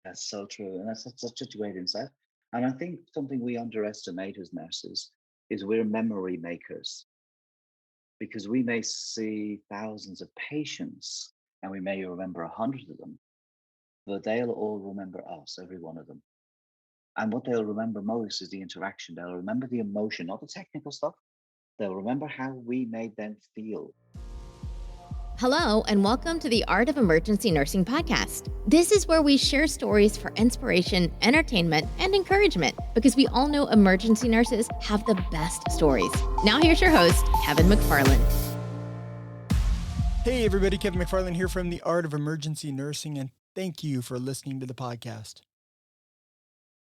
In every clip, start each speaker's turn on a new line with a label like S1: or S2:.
S1: That's so true. And that's such a great insight. And I think something we underestimate as nurses is we're memory makers because we may see thousands of patients and we may remember 100 of them, but they'll all remember us, every one of them. And what they'll remember most is the interaction. They'll remember the emotion, not the technical stuff. They'll remember how we made them feel.
S2: Hello, and welcome to the Art of Emergency Nursing podcast. This is where we share stories for inspiration, entertainment, and encouragement because we all know emergency nurses have the best stories. Now, here's your host, Kevin McFarland.
S3: Hey, everybody, Kevin McFarland here from the Art of Emergency Nursing, and thank you for listening to the podcast.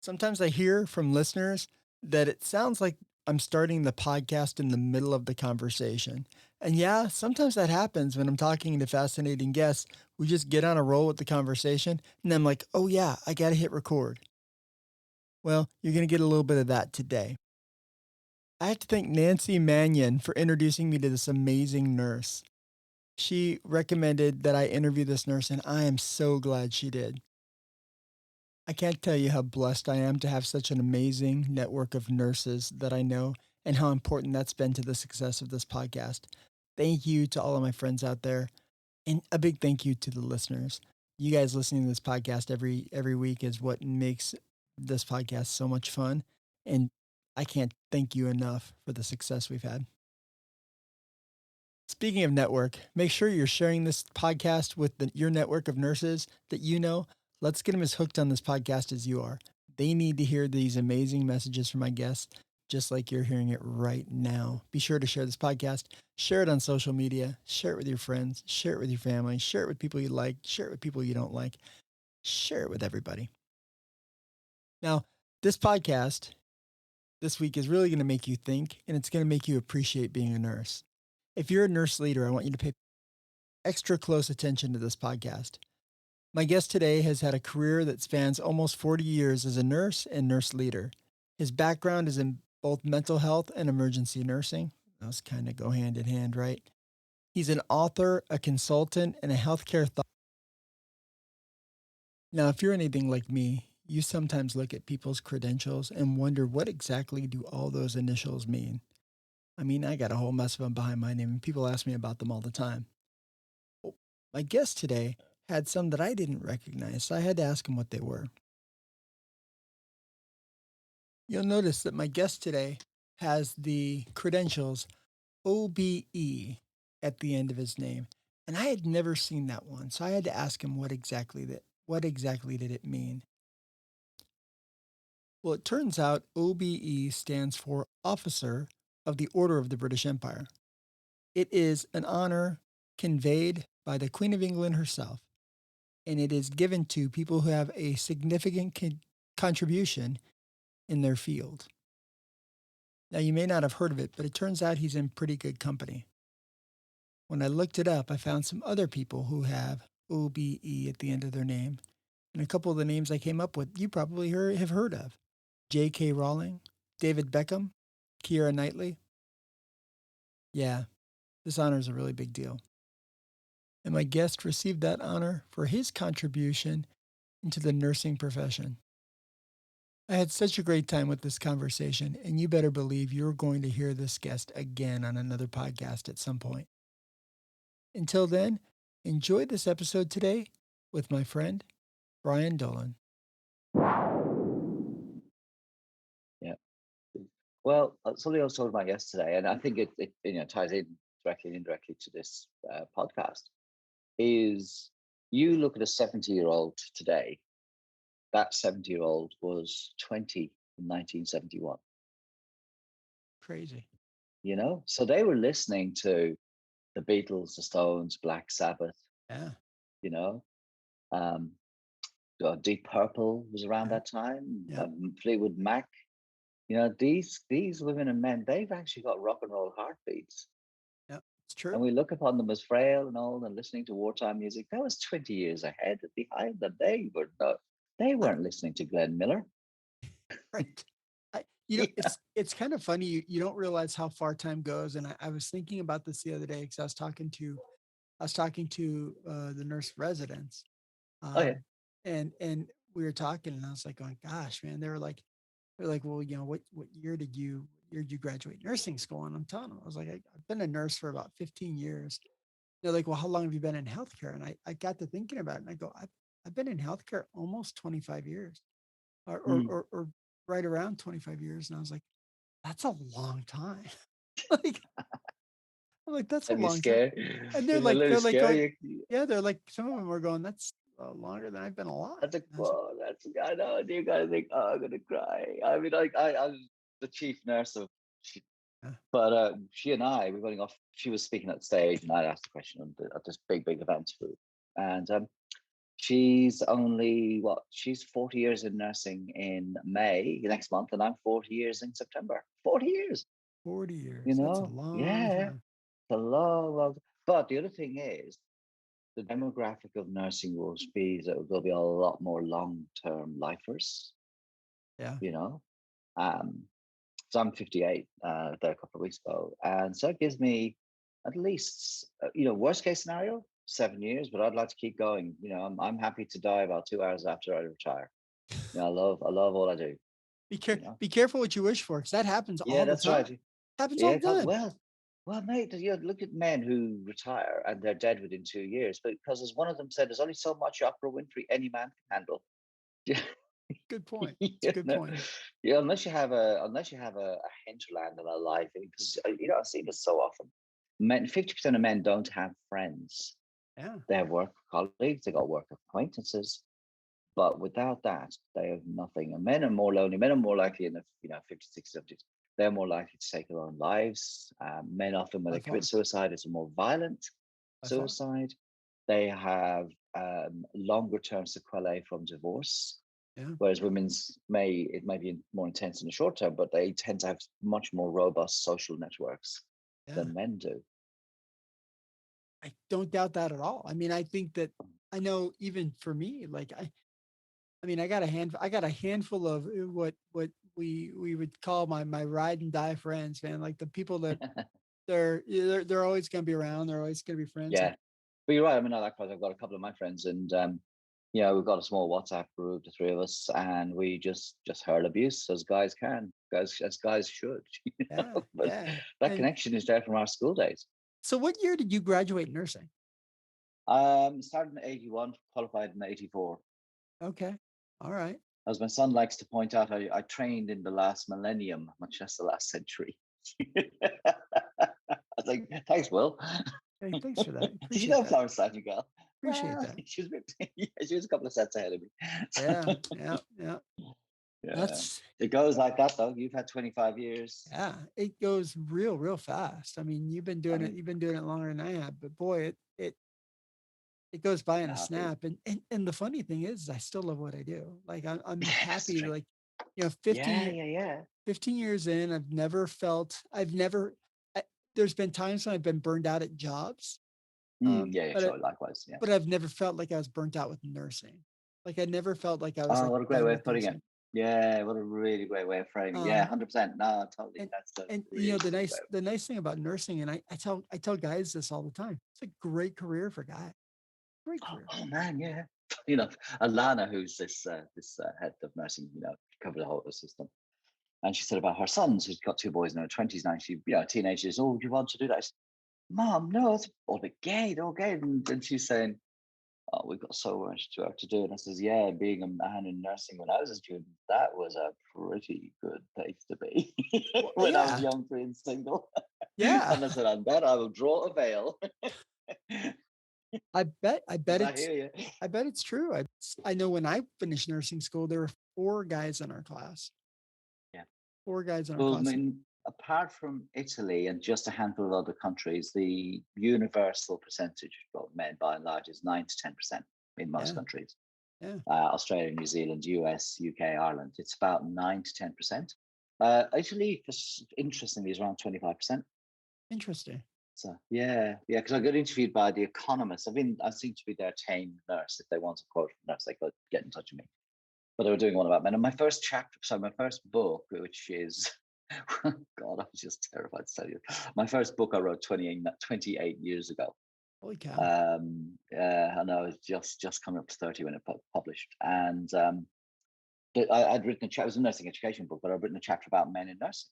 S3: Sometimes I hear from listeners that it sounds like I'm starting the podcast in the middle of the conversation. And yeah, sometimes that happens when I'm talking to fascinating guests. We just get on a roll with the conversation, and I'm like, oh yeah, I got to hit record. Well, you're going to get a little bit of that today. I have to thank Nancy Mannion for introducing me to this amazing nurse. She recommended that I interview this nurse, and I am so glad she did. I can't tell you how blessed I am to have such an amazing network of nurses that I know and how important that's been to the success of this podcast. Thank you to all of my friends out there, and a big thank you to the listeners. You guys listening to this podcast every week is what makes this podcast so much fun, and I can't thank you enough for the success we've had. Speaking of network, make sure you're sharing this podcast with your network of nurses that you know. Let's get them as hooked on this podcast as you are. They need to hear these amazing messages from my guests, just like you're hearing it right now. Be sure to share this podcast, share it on social media, share it with your friends, share it with your family, share it with people you like, share it with people you don't like, share it with everybody. Now, this podcast this week is really going to make you think, and it's going to make you appreciate being a nurse. If you're a nurse leader, I want you to pay extra close attention to this podcast. My guest today has had a career that spans almost 40 years as a nurse and nurse leader. His background is in both mental health and emergency nursing. Those kind of go hand in hand, right? He's an author, a consultant, and a healthcare thought. Now, if you're anything like me, you sometimes look at people's credentials and wonder what exactly do all those initials mean. I mean, I got a whole mess of them behind my name, and people ask me about them all the time. Well, my guest today had some that I didn't recognize, so I had to ask him what they were. You'll notice that my guest today has the credentials OBE at the end of his name, and I had never seen that one, so I had to ask him what exactly did it mean. Well, it turns out OBE stands for Officer of the Order of the British Empire. It is an honor conveyed by the Queen of England herself, and it is given to people who have a significant contribution in their field. Now, you may not have heard of it, but it turns out he's in pretty good company. When I looked it up, I found some other people who have OBE at the end of their name, and a couple of the names I came up with you probably have heard of. J.K. Rowling, David Beckham, Keira Knightley. Yeah, this honor is a really big deal. And my guest received that honor for his contribution into the nursing profession. I had such a great time with this conversation, and you better believe you're going to hear this guest again on another podcast at some point. Until then, enjoy this episode today with my friend, Brian Dolan.
S1: Yeah. Well, something I was talking about yesterday, and I think it ties in directly and indirectly to this podcast, is you look at a 70-year-old today, that 70-year-old was 20 in 1971.
S3: Crazy.
S1: So they were listening to the Beatles, the Stones, Black Sabbath,
S3: Yeah.
S1: you know, um, Deep Purple was around
S3: Yeah.
S1: that time,
S3: Yeah.
S1: Fleetwood Mac. These women and men, they've actually got rock and roll heartbeats.
S3: Yeah. It's true.
S1: And we look upon them as frail and old and listening to wartime music. That was 20 years ahead behind them. They weren't listening to Glenn Miller.
S3: Right.
S1: Yeah.
S3: It's kind of funny. You don't realize how far time goes. And I was thinking about this the other day because I was talking to the nurse residents.
S1: Oh yeah.
S3: And we were talking, and I was like, going, "Gosh, man!" They're like, "Well, what year did you graduate nursing school?" And I'm telling them, I was like, I've been a nurse for about 15 years. They're like, "Well, how long have you been in healthcare?" And I got to thinking about it, and I go, I've been in healthcare almost 25 years,
S1: Mm.
S3: or right around 25 years. And I was like, that's a long time. like, I'm like, that's a
S1: Let me
S3: long time.
S1: scare.
S3: And
S1: Let me
S3: they're like
S1: scare
S3: going,
S1: you.
S3: yeah, they're like, some of them are going, that's longer than I've been alive.
S1: That's a
S3: And I was like,
S1: well, that's I know. You gotta think, oh, I'm gonna cry. I mean, like I was the chief nurse of she,
S3: yeah,
S1: but she and I were going off. She was speaking at stage, and I asked the question at this big event food, and she's only what? She's 40 years in nursing in May next month, and I'm 40 years in September. 40 years,
S3: 40
S1: you
S3: years. That's a
S1: know?
S3: long
S1: Yeah,
S3: time.
S1: it's a long. But the other thing is, the demographic of nursing will be that there'll be a lot more long-term lifers,
S3: Yeah.
S1: you know. Um, so I'm 58 there a couple of weeks ago, and so it gives me at least worst case scenario 7 years, but I'd like to keep going. I'm happy to die about 2 hours after I retire. I love all I do.
S3: Be careful what you wish for, because that happens
S1: Yeah,
S3: all the
S1: that's
S3: time.
S1: right.
S3: Happens all
S1: Yeah,
S3: the time.
S1: well, mate, look at men who retire and they're dead within 2 years, but because as one of them said, there's only so much Oprah Winfrey any man can handle.
S3: Good point. It's a
S1: you
S3: good
S1: know?
S3: point.
S1: Yeah, unless you have a hinterland in a life, because I've seen this so often. 50% of men don't have friends.
S3: Yeah.
S1: They have work colleagues, they got work acquaintances, but without that, they have nothing. And men are more lonely. Men are more likely in the 50s, 60s, 70s. They're more likely to take their own lives. Men often, when
S3: By
S1: they commit
S3: far.
S1: suicide, it's a more violent
S3: By far.
S1: suicide. They have longer term sequelae from divorce,
S3: Yeah.
S1: whereas it may be more intense in the short term, but they tend to have much more robust social networks
S3: Yeah.
S1: than men do.
S3: I don't doubt that at all. I mean, I think that I know even for me, like I mean, I got a handful of what we would call my ride and die friends, man. Like the people that they're always going to be around. They're always going to be friends.
S1: Yeah, but you're right. I mean, likewise, I've got a couple of my friends, and we've got a small WhatsApp group, the three of us, and we just hurl abuse as guys can, guys as guys should.
S3: Yeah,
S1: But
S3: yeah.
S1: that
S3: And
S1: connection is there from our school days.
S3: so, what year did you graduate nursing?
S1: Started in '81, qualified in '84.
S3: Okay, all right.
S1: As my son likes to point out, I trained in the last millennium, much less the last century. I was like, thanks, Will.
S3: Hey, thanks for that.
S1: Did you
S3: Appreciate
S1: know
S3: that.
S1: Florence Nightingale?
S3: Appreciate
S1: Well,
S3: that.
S1: she was a couple of sets ahead of me.
S3: Yeah, yeah, yeah.
S1: Yeah,
S3: That's
S1: it goes like that though. You've had 25 years.
S3: yeah. It goes real fast. I mean, you've been
S1: I
S3: doing it.
S1: mean,
S3: You've been doing it longer than I have. But boy, it goes by in a
S1: happy.
S3: snap. And the funny thing is, I still love what I do. Like I'm
S1: That's
S3: happy.
S1: right.
S3: Like
S1: Yeah, yeah, yeah.
S3: 15 years in, I've never. I, there's been times when I've been burned out at jobs,
S1: Yeah, yeah,
S3: but
S1: sure. Likewise, yeah.
S3: I've never felt like I was burnt out with nursing. Like I never felt like I was
S1: Oh,
S3: like
S1: what a great
S3: done
S1: way
S3: with
S1: of putting it.
S3: nursing.
S1: Yeah, what a really great way of framing. Yeah,
S3: Um,
S1: 100%. No, totally.
S3: and
S1: That's a
S3: and
S1: really good way.
S3: the nice thing about nursing, and I tell guys this all the time. It's a great career for guys. Great career.
S1: Oh man, yeah. You know, Alana, who's this head of nursing, covered the whole system. And she said about her sons, who's got two boys in their 20s now. She, teenagers, oh, do you want to do that? I said, Mom, no, it's all a bit gay, they're all gay. And she's saying, oh, we've got so much work to do. And I says, yeah, being a man in nursing when I was a student, that was a pretty good place to be
S3: Well,
S1: when I was
S3: yeah,
S1: young, free and single.
S3: yeah.
S1: And I said, on that, I will draw a veil. Because I hear you.
S3: I bet it's true. I know when I finished nursing school, there were four guys in our class.
S1: Yeah.
S3: Four guys in our
S1: Well, I
S3: class.
S1: mean, apart from Italy and just a handful of other countries, the universal percentage of men, by and large, is 9 to 10% in most
S3: Yeah,
S1: countries.
S3: yeah.
S1: Australia, New Zealand, US, UK, Ireland. It's about 9 to 10%. Italy, interestingly, is around 25%.
S3: Interesting.
S1: So yeah, because I got interviewed by The Economist. I seem to be their tame nurse. If they want a quote from nurse, they could get in touch with me. But they were doing one about men. And my first chapter, so my first book, which is, God, I was just terrified to tell you. My first book I wrote 28 years ago.
S3: Holy cow.
S1: I know it's just coming up to 30 when it published. And I'd written a chapter, it was a nursing education book, but I'd written a chapter about men in nursing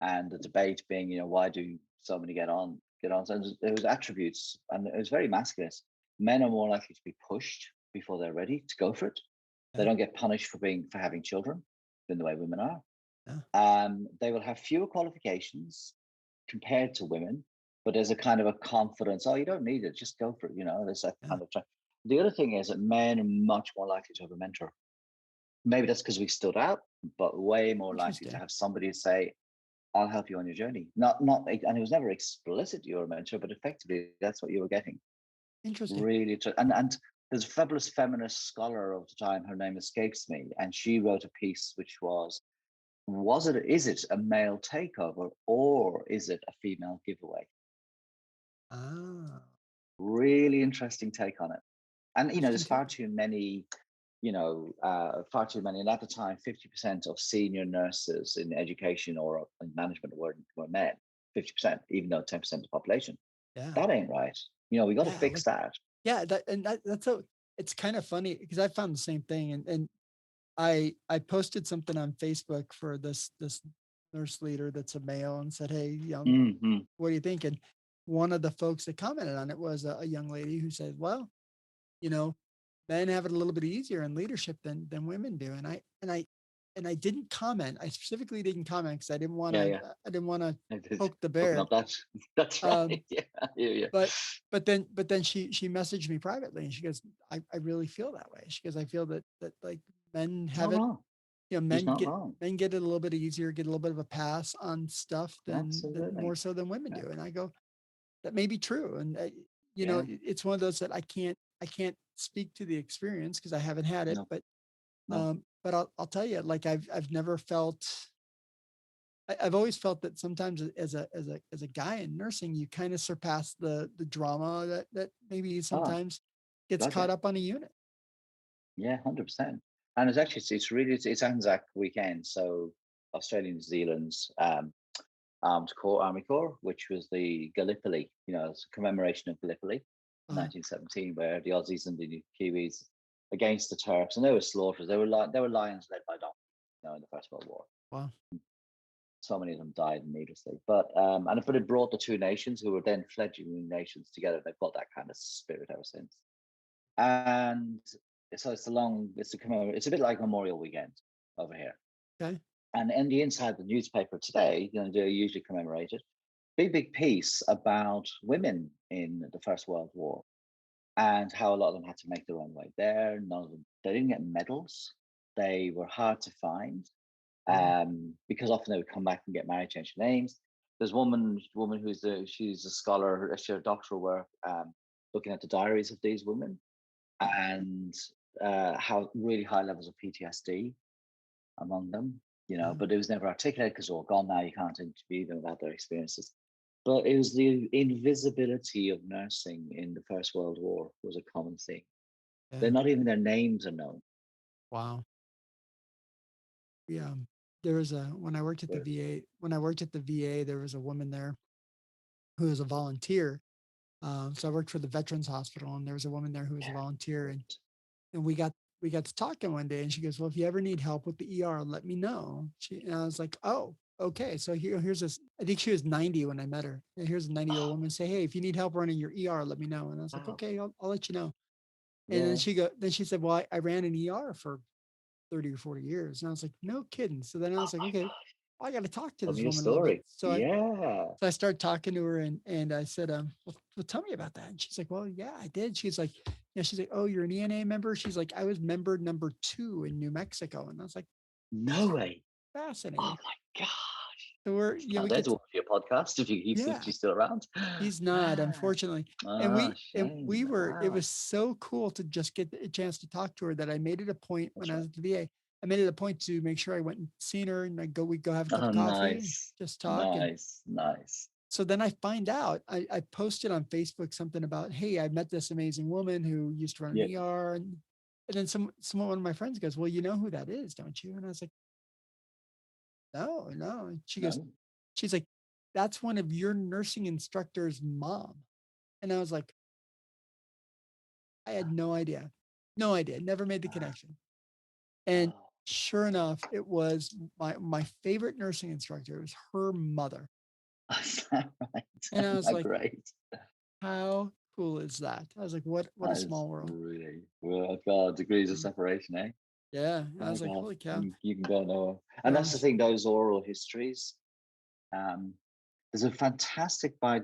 S1: and the debate being, why do so many get on? So there was attributes, and it was very masculine. Men are more likely to be pushed before they're ready to go for it. They
S3: Yeah.
S1: don't get punished for having children in the way women are.
S3: Yeah.
S1: They will have fewer qualifications compared to women, but there's a kind of a confidence. Oh, you don't need it, just go for it. There's that
S3: Yeah.
S1: kind of. The other thing is that men are much more likely to have a mentor. Maybe that's because we stood out, but way more likely to have somebody say, I'll help you on your journey. Not, and it was never explicit you're a mentor, but effectively that's what you were getting.
S3: Interesting.
S1: Really, and there's a fabulous feminist scholar of the time. Her name escapes me, and she wrote a piece which is it a male takeover or is it a female giveaway?
S3: Ah,
S1: Really interesting take on it. And there's
S3: interesting
S1: far
S3: take.
S1: too many. Far too many. And at the time, 50% of senior nurses in education or in management were men. 50%, even though 10% of the population.
S3: Yeah.
S1: That ain't right. We got to
S3: Yeah.
S1: fix that.
S3: Yeah. That's so. It's kind of funny because I found the same thing, and I posted something on Facebook for this nurse leader that's a male and said, hey,
S1: Mm-hmm.
S3: what do you think? And one of the folks that commented on it was a young lady who said, well, you know, men have it a little bit easier in leadership than women do. And I didn't comment. I specifically didn't comment because I didn't want to poke the
S1: Open
S3: bear.
S1: up that. That's right. Yeah. Yeah.
S3: But then she messaged me privately and she goes, I really feel that way. She goes, I feel that like men
S1: He's
S3: have
S1: not
S3: it,
S1: wrong. He's
S3: men
S1: not
S3: get
S1: wrong.
S3: men get it a little bit easier, get a little bit of a pass on stuff than
S1: Absolutely.
S3: more so than women
S1: Yeah.
S3: do. And I go, that may be true. And
S1: Yeah.
S3: it's one of those that I can't speak to the experience because I haven't had it,
S1: No.
S3: but
S1: No.
S3: I'll tell you, like I've never felt. I've always felt that sometimes as a guy in nursing, you kind of surpass the drama that maybe
S1: Oh,
S3: sometimes gets
S1: gotcha.
S3: caught up on a unit.
S1: Yeah, 100%. And it's Anzac weekend, so Australia, New Zealand's Army Corps, which was the Gallipoli. It's a commemoration of Gallipoli in
S3: Uh,
S1: 1917, where the Aussies and the Kiwis against the Turks, and they were slaughters. They were lions led by donkeys. In the First World War.
S3: wow.
S1: So many of them died needlessly. But it brought the two nations, who were then fledgling nations, together. They've got that kind of spirit ever since. And so it's a bit like Memorial Weekend over here.
S3: Okay.
S1: And in the inside the newspaper today, they usually commemorate it. Big piece about women in the First World War and how a lot of them had to make their own way there. None of them, they didn't get medals. They were hard to find because often they would come back and get married, change their names. There's woman she's a scholar, she did doctoral work looking at the diaries of these women and how really high levels of PTSD among them,
S3: Yeah.
S1: but it was never articulated because they're all gone now. You can't interview them about their experiences. But it was the invisibility of nursing in the First World War was a common thing.
S3: Yeah.
S1: They're not even their names are known.
S3: Wow. Yeah. There was when I worked at the
S1: But,
S3: VA, there was a woman there who was a volunteer. So I worked for the Veterans Hospital, and there was a woman there who was a volunteer, and we got to talking one day, and she goes, "Well, if you ever need help with the ER, let me know." And I was like, "Oh, okay." So here's this. I think she was 90 when I met her. And here's a 90-year-old woman say, "Hey, if you need help running your ER, let me know." And I was like,
S1: wow.
S3: "Okay, I'll let you know." And
S1: Yeah.
S3: then she said, "Well, I ran an ER for 30 or 40 years." And I was like, "No kidding." So then I
S1: Oh
S3: was like,
S1: my
S3: "Okay,
S1: God.
S3: I got to talk to
S1: Tell
S3: this
S1: me your
S3: woman a little bit."
S1: story. Yeah.
S3: So I started talking to her and I said, well, tell me about that. And she's like, well, yeah, I did. She's like, oh, you're an ENA member? She's like, I was member number 2 in New Mexico. And I was like,
S1: No way. Oh
S3: fascinating.
S1: my God.
S3: So
S1: Now
S3: we
S1: there's
S3: get
S1: one for your podcast if
S3: yeah,
S1: she's still around.
S3: he's not, unfortunately. And
S1: Ah, shame.
S3: it
S1: Wow.
S3: was so cool to just get a chance to talk to her that I made it a point when
S1: That's
S3: I
S1: right.
S3: was at the VA. I made it a point to make sure I went and seen her and we'd go have a cup
S1: Oh,
S3: of coffee and
S1: nice.
S3: just talk. And
S1: Nice. Nice.
S3: so then I find out, I posted on Facebook something about, hey, I met this amazing woman who used to run an
S1: Yeah.
S3: ER. And then one of my friends goes, well, you know who that is, don't you? And I was like, no, no. And
S1: No.
S3: she's like, that's one of your nursing instructor's mom. And I was like, I had no idea. No idea. Never made the connection. And
S1: Oh,
S3: sure enough, it was my favorite nursing instructor. It was her mother.
S1: is that right?
S3: And I
S1: Isn't
S3: was
S1: that
S3: like,
S1: great?
S3: how cool is that? I was like, what a
S1: That is
S3: small world.
S1: really, well, God, degrees of
S3: Mm.
S1: separation, eh?
S3: Yeah. I
S1: My
S3: was like,
S1: God,
S3: holy cow.
S1: you can go nowhere. And
S3: No,
S1: that's the thing, those oral histories. Um, there's a fantastic by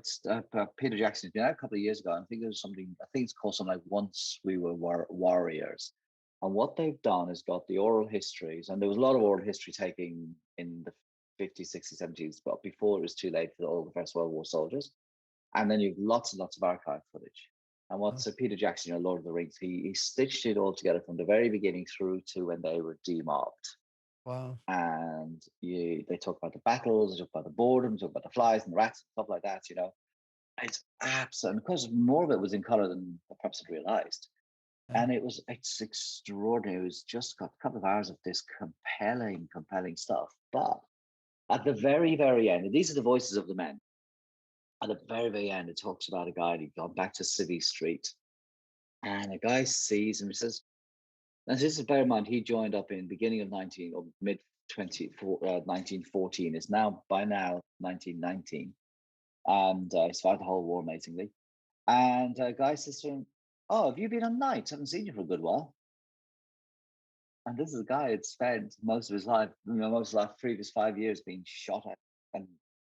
S1: Peter Jackson, a couple of years ago. I think there was something, I think it's called something like Once We Were Warriors. And what they've done is got the oral histories, and there was a lot of oral history taking in the 50s, 60s, 70s, but before it was too late for all the First World War soldiers. And then you've lots and lots of archive footage. And what
S3: oh,
S1: Sir Peter Jackson, Lord of the Rings, he stitched it all together from the very beginning through to when they were demobbed.
S3: wow.
S1: And they talk about the battles, they talk about the boredom, they talk about the flies and the rats and stuff like that. It's absolutely, because more of it was in color than I perhaps had realized.
S3: Yeah.
S1: And it's extraordinary. It was just got a couple of hours of this compelling stuff. But at the very, very end, and these are the voices of the men. At the very, very end, it talks about a guy who'd gone back to Civvy Street, and a guy sees him. He says, and this is, bear in mind, he joined up in beginning of 19 or mid 1914. It's now, by now, 1919. And he survived the whole war amazingly. And a guy says to him, "Oh, have you been on nights? Haven't seen you for a good while." And this is a guy who'd spent most of his life, most of his life, previous 5 years being shot at, and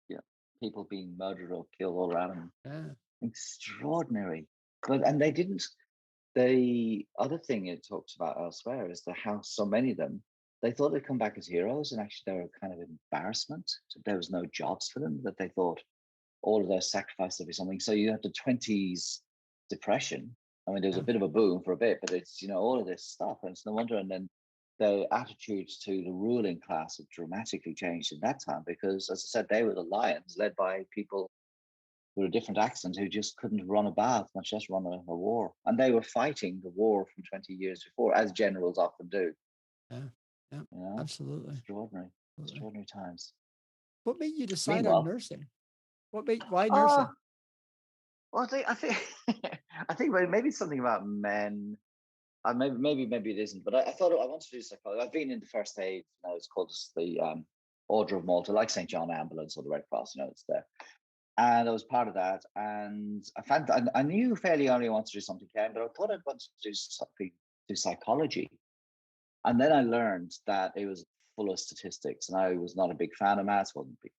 S1: you know, people being murdered or killed all around him.
S3: Yeah.
S1: Extraordinary. But and they didn't. The other thing it talks about elsewhere is how so many of them, they thought they'd come back as heroes, and actually they were kind of embarrassment. So there was no jobs for them, that they thought all of their sacrifice would be something. So you have the 20s depression. I mean, there was a
S3: Yeah.
S1: bit of a boom for a bit, but it's, all of this stuff. And it's no wonder. And then the attitudes to the ruling class have dramatically changed in that time because, as I said, they were the lions led by people with a different accent who just couldn't run a bath, much less run a war. And they were fighting the war from 20 years before, as generals often do.
S3: Yeah. Yeah.
S1: You know,
S3: Absolutely.
S1: extraordinary,
S3: Absolutely.
S1: extraordinary times.
S3: What made you decide on
S1: Meanwhile,
S3: nursing? Why
S1: oh,
S3: nursing?
S1: well, I think, I think maybe it's something about men. Maybe it isn't, but I thought I wanted to do psychology. I've been in the first aid. It's called the Order of Malta, like St. John Ambulance or the Red Cross. It's there. And I was part of that. And I knew fairly early I wanted to do something, Ken, but I thought I'd want to do something, do psychology. And then I learned that it was full of statistics, and I was not a big fan of maths, wasn't big.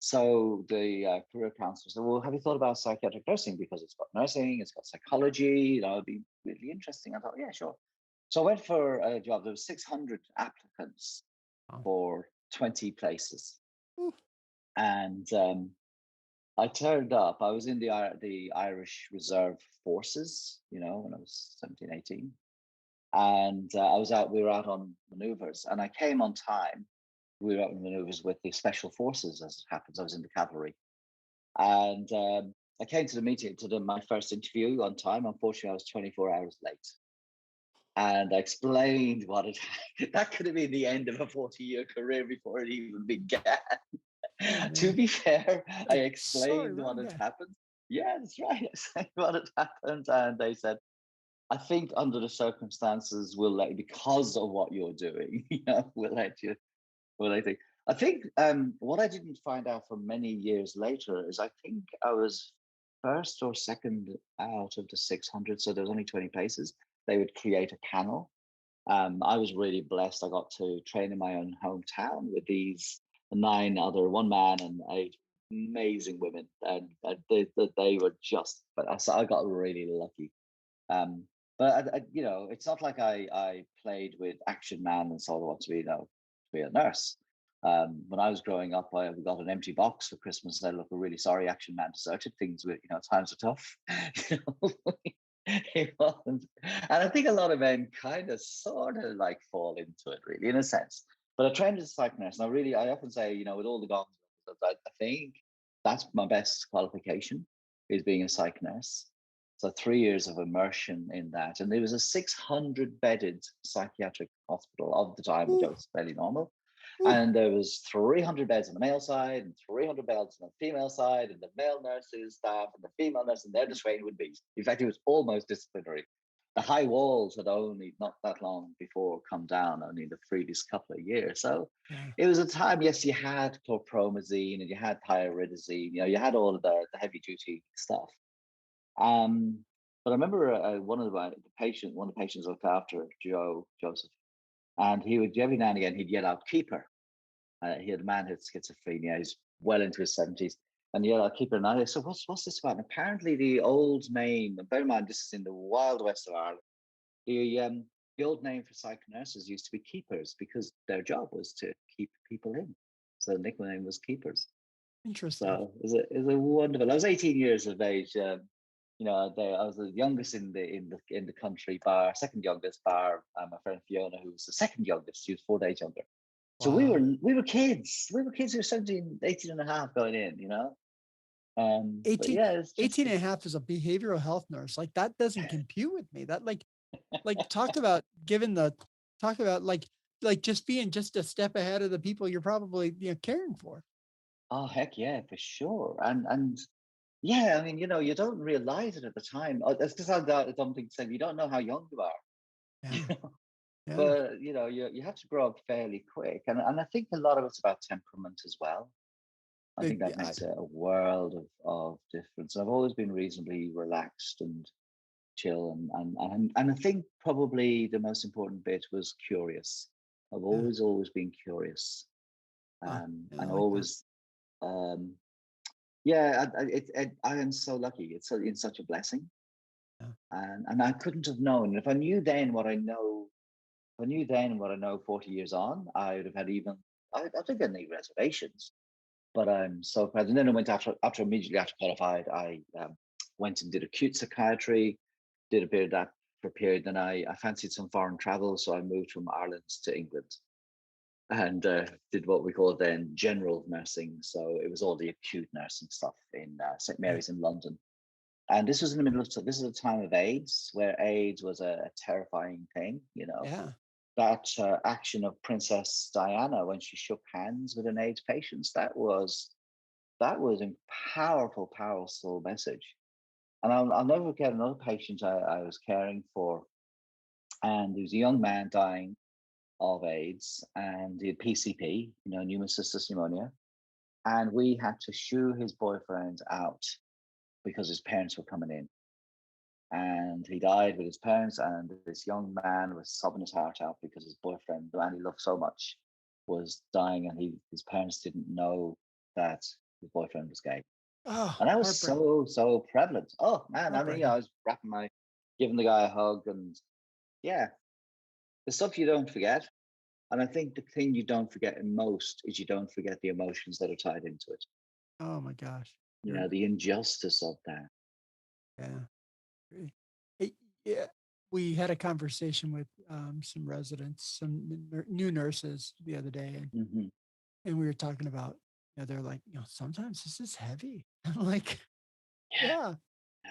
S1: So the career counselor said, "Well, have you thought about psychiatric nursing? Because it's got nursing, it's got psychology, it'd be really interesting." I thought, yeah, sure. So I went for a job. There was 600 applicants
S3: Oh.
S1: for 20 places.
S3: Ooh.
S1: And I turned up. I was in the Irish Reserve Forces, when I was 17, 18. And we were out on maneuvers, and I came on time. We were out on maneuvers with the special forces, as it happens. I was in the cavalry. And I came to the meeting, my first interview on time. Unfortunately, I was 24 hours late. And I explained what it that could have been the end of a 40-year career before it even began.
S3: Oh
S1: To
S3: man.
S1: be fair, I
S3: Like, sorry
S1: explained what
S3: about
S1: had
S3: that.
S1: happened. Yeah, that's right. I explained what had happened. And they said, "I think under the circumstances, we'll let you, because of what you're doing, we'll let you." Well, I think what I didn't find out for many years later is I think I was first or second out of the 600. So there was only 20 places. They would create a panel. I was really blessed. I got to train in my own hometown with these one man and eight amazing women. And they were just, but I got really lucky. Um, but it's not like I played with Action Man and sort of want to be a nurse. When I was growing up, we got an empty box for Christmas and said, "Look, we're really sorry, Action Man deserted. Things were, times are tough." It wasn't. And I think a lot of men kind of sort of like fall into it, really, in a sense. But I trained as a psych nurse, and I often say, with all the gongs, I think that's my best qualification, is being a psych nurse. So 3 years of immersion in that. And there was a 600 bedded psychiatric hospital of the time, which
S3: Ooh,
S1: was fairly normal.
S3: ooh.
S1: And there was 300 beds on the male side and 300 beds on the female side, and the male nurses, staff, and the female nurses, and they're just trained with bees. In fact, it was almost disciplinary. the high walls had only not that long before come down, only the previous couple of years. So
S3: Yeah.
S1: it was a time, yes, you had chlorpromazine and you had pyridazine, you had all of the heavy duty stuff. But I remember one of the patients I looked after, Joseph, and he would every now and again he'd yell out "keeper." He had a man who had schizophrenia. He's well into his 70s, and yell out "keeper." And I said, "What's this about?" And apparently, the old name, and bear in mind this is in the wild west of Ireland. The old name for psych nurses used to be keepers because their job was to keep people in. So the nickname was keepers.
S3: Interesting.
S1: So it was a wonderful. I was 18 years of age. I was the youngest in the country, bar second youngest, bar my friend Fiona, who was the second youngest. She was 4 days younger. So
S3: Wow.
S1: we were kids. We were kids who were 17, 18 and a half going in. But
S3: 18,
S1: yeah, it's just
S3: 18 and a half is a behavioral health nurse. Like that doesn't compute with me. That like talk about like just being just a step ahead of the people you're probably caring for.
S1: oh heck yeah, for sure. And yeah, I mean, you don't realize it at the time. That's just how something said. You don't know how young you are. You
S3: Yeah.
S1: know?
S3: Yeah.
S1: But you have to grow up fairly quick, and I think a lot of it's about temperament as well. I think
S3: Big,
S1: that makes a world of difference. I've always been reasonably relaxed and chill, and I think probably the most important bit was curious. I've
S3: yeah.
S1: always been curious,
S3: Huh. Yeah, I
S1: and
S3: like that.
S1: always, um, yeah. I am so lucky. It's such a blessing,
S3: Yeah.
S1: and I couldn't have known if I knew then what I know. If I knew then what I know 40 years on, I would have had even. I think I need reservations, but I'm so proud. And then I went after immediately after qualified. I went and did acute psychiatry, did a bit of that for a period. Then I fancied some foreign travel, so I moved from Ireland to England and did what we call then general nursing. So it was all the acute nursing stuff in St
S3: Yeah.
S1: Mary's in London. And this was in the middle of this is a time of AIDS, where AIDS was a terrifying thing.
S3: Yeah.
S1: That action of Princess Diana when she shook hands with an AIDS patient, that was a powerful, powerful message. And I'll never forget another patient I was caring for, and there was a young man dying of AIDS, and he had PCP, pneumocystis pneumonia, and we had to shoo his boyfriend out because his parents were coming in. And he died with his parents, and this young man was sobbing his heart out because his boyfriend, the man he loved so much, was dying, and his parents didn't know that his boyfriend was gay.
S3: Oh,
S1: And that was
S3: heartbreak.
S1: so prevalent. Oh man, I mean, I
S3: Heartbreaking.
S1: was giving the guy a hug, and yeah, the stuff you don't forget. And I think the thing you don't forget most is you don't forget the emotions that are tied into it.
S3: Oh my gosh. You're
S1: The injustice of that.
S3: yeah. Really. Yeah. We had a conversation with some residents, some new nurses the other day,
S1: Hmm.
S3: and we were talking about, they're like, sometimes this is heavy. I'm like,
S1: Yeah,
S3: yeah,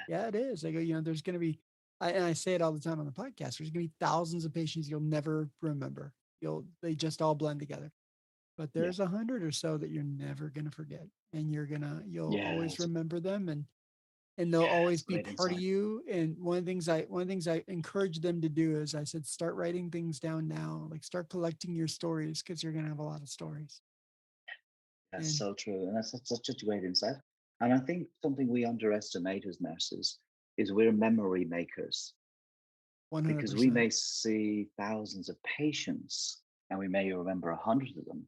S3: yeah, it is. I go, there's going to be, and I say it all the time on the podcast. There's going to be thousands of patients you'll never remember. They just all blend together. But
S1: yeah,
S3: there's 100 or so that you're never going to forget, and you'll
S1: yeah.
S3: always remember them, and they'll
S1: Yeah,
S3: always
S1: it's
S3: be
S1: great
S3: part of
S1: insight.
S3: you. And one of the things I encourage them to do is I said, start writing things down now. Like start collecting your stories because you're going to have a lot of stories.
S1: That's
S3: And
S1: so true, and that's such a great insight. And I think something we underestimate as nurses is we're memory makers, because we
S3: 100%,
S1: may see thousands of patients and we may remember 100 of them,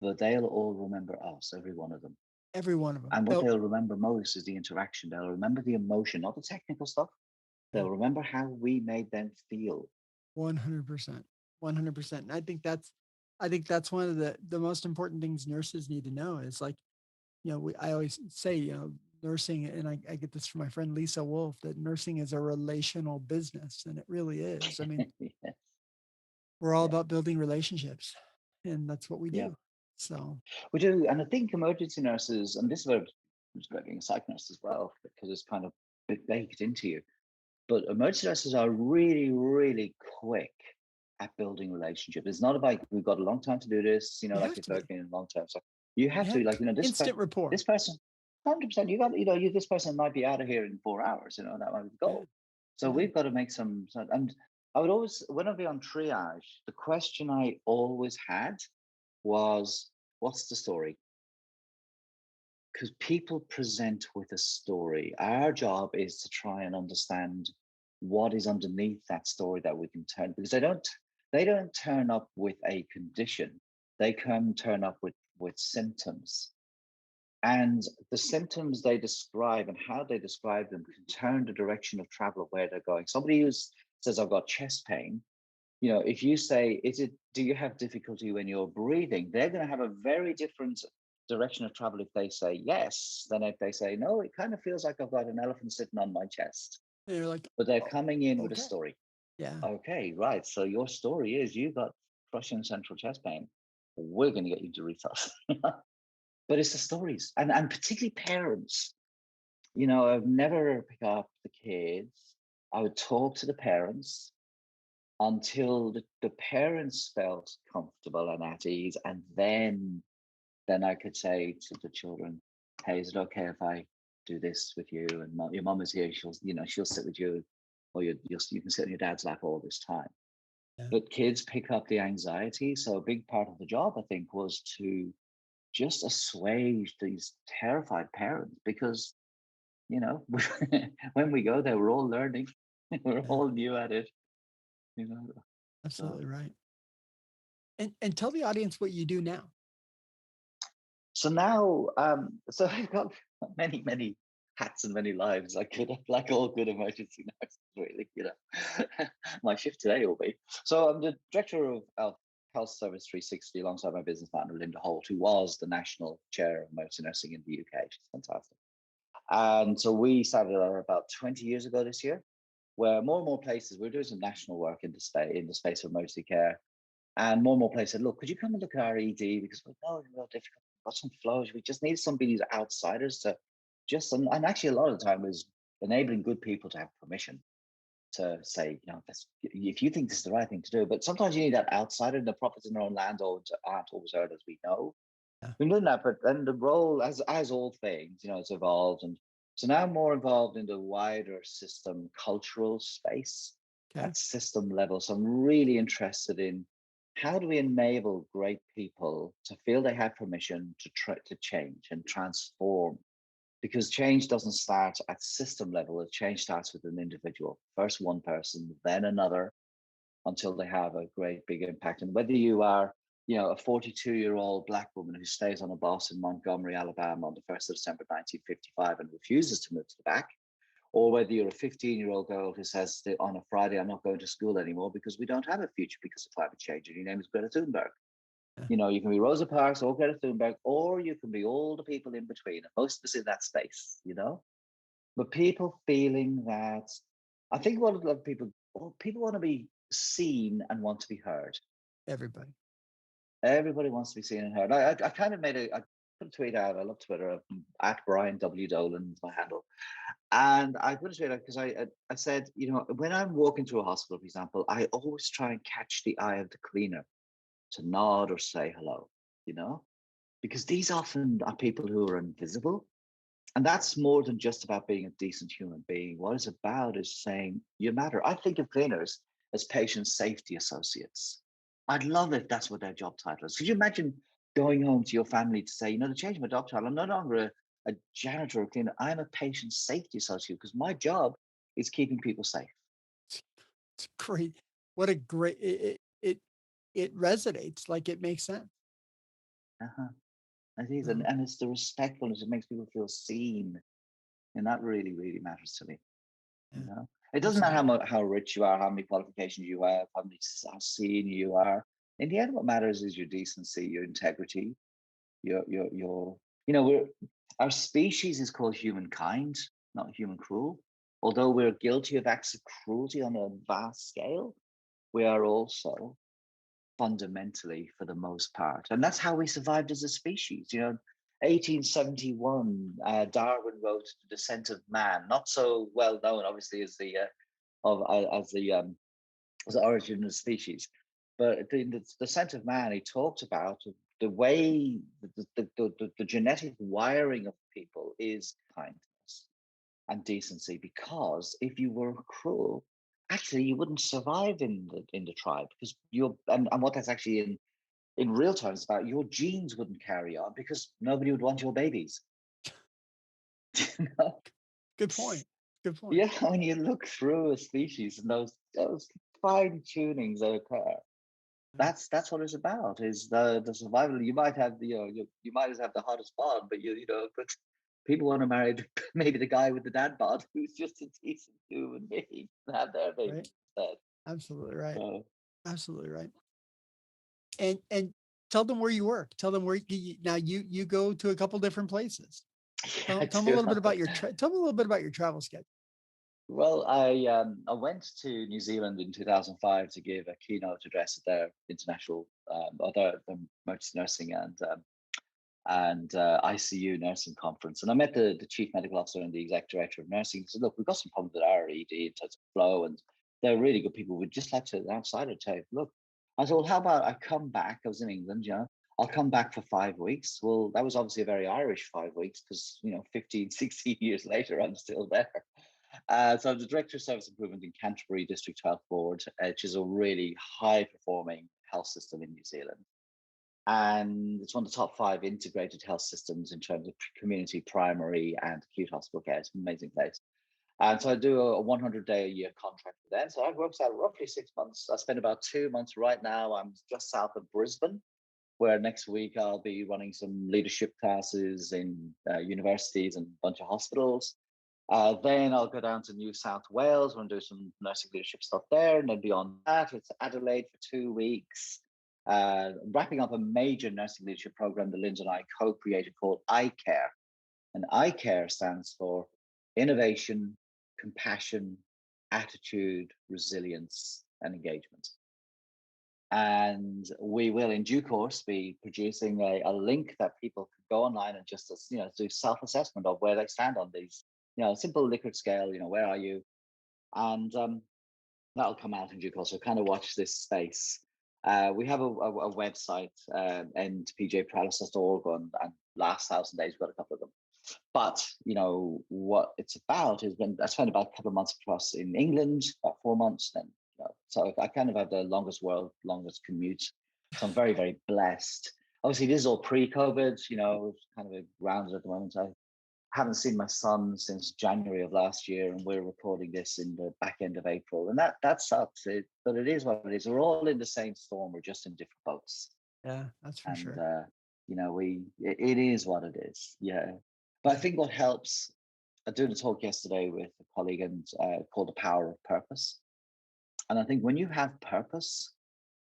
S1: but they'll all remember us, every one of them.
S3: every one of them.
S1: And what
S3: So
S1: they'll remember most is the interaction. They'll remember the emotion, not the technical stuff.
S3: yeah,
S1: They'll remember how we made them feel.
S3: 100%, 100%. And I think that's one of the most important things nurses need to know is like, I always say, nursing, and I get this from my friend Lisa Wolf, that nursing is a relational business, and it really is. I mean,
S1: Yes.
S3: we're all
S1: Yeah.
S3: about building relationships, and that's what we
S1: Yeah.
S3: do. So
S1: We do. And I think emergency nurses, and this is where it's about being a psych nurse as well, because it's kind of baked into you. But emergency nurses are really, really quick at building relationships. It's not about we've got a long time to do this,
S3: you
S1: like
S3: have
S1: it's
S3: to be.
S1: working in long term. So you
S3: You
S1: have to,
S3: have
S1: like,
S3: instant rapport.
S1: this person, 100%, you got, this person might be out of here in 4 hours, that might be the
S3: Yeah,
S1: goal. So
S3: Yeah.
S1: we've got to make and I would always, when I'd be on triage, the question I always had was, what's the story? Because people present with a story. Our job is to try and understand what is underneath that story that we can turn, because they don't turn up with a condition. They come turn up with symptoms. And the symptoms they describe and how they describe them can turn the direction of travel of where they're going. Somebody who says, I've got chest pain, if you say, do you have difficulty when you're breathing? They're going to have a very different direction of travel if they say yes than if they say, no, it kind of feels like I've got an elephant sitting on my chest.
S3: And you're like,
S1: But they're
S3: oh,
S1: coming in with a
S3: okay.
S1: story.
S3: Yeah.
S1: Okay, right. So your story is you've got crushing central chest pain. We're going to get you to resus. But it's the stories, and particularly parents. I've never pick up the kids. I would talk to the parents until the parents felt comfortable and at ease, and then I could say to the children, "Hey, is it okay if I do this with you?" And your mom is here; she'll sit with you, or you can sit in your dad's lap all this time.
S3: Yeah.
S1: But kids pick up the anxiety, so a big part of the job, I think, was to just assuage these terrified parents, because when we go there, we're all learning, we're
S3: Yeah.
S1: all new at it, you know. So,
S3: Absolutely right. And tell the audience what you do now.
S1: so now, so I've got many, many hats and many lives, like all good emergency nurses, really. My shift today will be. So I'm the director of Health Service 360 alongside my business partner Linda Holt, who was the national chair of emergency nursing in the UK. She's fantastic. And so we started about 20 years ago this year, where more and more places, we're doing some national work in the space of emergency care. And more places said, look, could you come and look at our ED? Because we're real difficult. We've got some flows. We just need somebody who's outsiders to and actually a lot of the time is enabling good people to have permission to say, if you think this is the right thing to do. But sometimes you need that outsider, and the prophets in their own land aren't always heard, as we know.
S3: Yeah.
S1: Been doing that, but then the role, as all things, it's evolved, and so now I'm more involved in the wider system cultural space
S3: Okay.
S1: at system level. So I'm really interested in how do we enable great people to feel they have permission to try to change and transform, because change doesn't start at system level. The change starts with an individual, first one person, then another, until they have a great big impact. And whether you are, a 42-year-old Black woman who stays on a bus in Montgomery, Alabama on the 1st of December 1955 and refuses to move to the back, or whether you're a 15-year-old girl who says on a Friday, I'm not going to school anymore because we don't have a future because of climate change, and your name is Greta Thunberg.
S3: Yeah.
S1: You can be Rosa Parks or Greta Thunberg, or you can be all the people in between. And most of us in that space. But people feeling that, I think what a lot of people want to be seen and want to be heard.
S3: Everybody.
S1: Everybody wants to be seen and heard. I kind of I put a tweet out. I love Twitter, at Brian W. Dolan is my handle. And I put a tweet out because I said, when I'm walking through a hospital, for example, I always try and catch the eye of the cleaner to nod or say hello, because these often are people who are invisible. And that's more than just about being a decent human being. What it's about is saying, you matter. I think of cleaners as patient safety associates. I'd love if that's what their job title is. Could you imagine going home to your family to say, to change my job title, I'm no longer a janitor or cleaner. I'm a patient safety associate because my job is keeping people safe.
S3: It's great. What a great it resonates, like it makes sense.
S1: Uh-huh. It is.
S3: Um,
S1: And it's the respectfulness. It makes people feel seen. And that really, really matters to me.
S3: yeah,
S1: It doesn't matter
S3: absolutely.
S1: how rich you are, how many qualifications you have, how senior you are. In the end, what matters is your decency, your integrity, your we're our species is called humankind, not human cruel. Although we're guilty of acts of cruelty on a vast scale, we are also fundamentally, for the most part, and that's how we survived as a species. 1871, Darwin wrote *The Descent of Man*, not so well known, obviously, as the origin of the species, but the *Descent of Man*, he talked about the way the genetic wiring of people is kindness. and decency, because if you were cruel, actually you wouldn't survive in the tribe, because and what that's actually in real terms about, your genes wouldn't carry on because nobody would want your babies. You know?
S3: Good point. Good point.
S1: Yeah, when you look through a species and those fine tunings that occur,
S3: Yeah.
S1: that's what it's about. Is the survival. You might have you might as have the hottest bod, but but people want to marry maybe the guy with the dad bod who's just a decent human being and have their baby
S3: Right.
S1: instead.
S3: Absolutely right.
S1: So
S3: Absolutely right. And tell them where you work. Tell them where now you go to a couple different places.
S1: yeah, I
S3: Tell them a
S1: do.
S3: little bit about tell them a little bit about your travel schedule.
S1: Well, I went to New Zealand in 2005 to give a keynote address at their international other emergency nursing and ICU nursing conference. And I met the chief medical officer and the exec director of nursing. He said, "Look, we've got some problems with our ED in terms of flow, and they're really good people. We'd just like to, an outsider, take look." I said, "Well, how about I come back?" I was in England, I'll come back for 5 weeks. Well, that was obviously a very Irish 5 weeks, because 15, 16 years later, I'm still there. So I'm the Director of Service Improvement in Canterbury District Health Board, which is a really high performing health system in New Zealand. And it's one of the top 5 integrated health systems in terms of community, primary, and acute hospital care. It's an amazing place. And so I do a 100-day-a-year contract with them. So that works out roughly 6 months. I spend about 2 months right now. I'm just south of Brisbane, where next week I'll be running some leadership classes in universities and a bunch of hospitals. Then I'll go down to New South Wales and do some nursing leadership stuff there. And then beyond that, it's Adelaide for 2 weeks. Wrapping up a major nursing leadership program that Linda and I co-created called iCare. And iCare stands for Innovation, Compassion, Attitude, Resilience, and Engagement. And we will, in due course, be producing a link that people can go online and just do self-assessment of where they stand on these, simple Likert scale. Where are you? And that'll come out in due course. So kind of watch this space. We have a website, npjparalysis.org, and last 1,000 days, we've got a couple of them. But what it's about is, when I spent about a couple of months across in England, about 4 months, then so I kind of have the longest commute. So I'm very, very blessed. Obviously, this is all pre-COVID. It's kind of grounded at the moment. I haven't seen my son since January of last year, and we're recording this in the back end of April, and that sucks. But it is what it is. We're all in the same storm. We're just in different boats.
S3: Yeah, that's for
S1: And
S3: sure.
S1: it is what it is. Yeah. But I think what helps, I did a talk yesterday with a colleague, and called The Power of Purpose. And I think when you have purpose,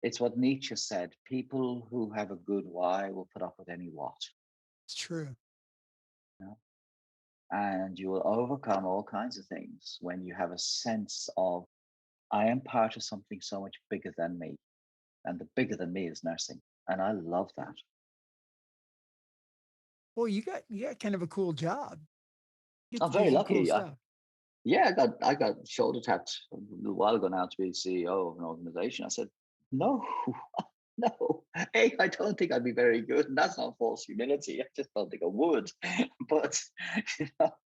S1: it's what Nietzsche said: people who have a good why will put up with any what.
S3: It's true.
S1: You know? And you will overcome all kinds of things when you have a sense of, I am part of something so much bigger than me. And the bigger than me is nursing. And I love that.
S3: Well, you got kind of a cool job. You get
S1: I'm
S3: to do
S1: very
S3: some cool
S1: lucky.
S3: stuff.
S1: Yeah, I got shoulder tapped a little while ago now to be CEO of an organization. I said, no, no. Hey, I don't think I'd be very good. And that's not false humility. I just don't think I would. But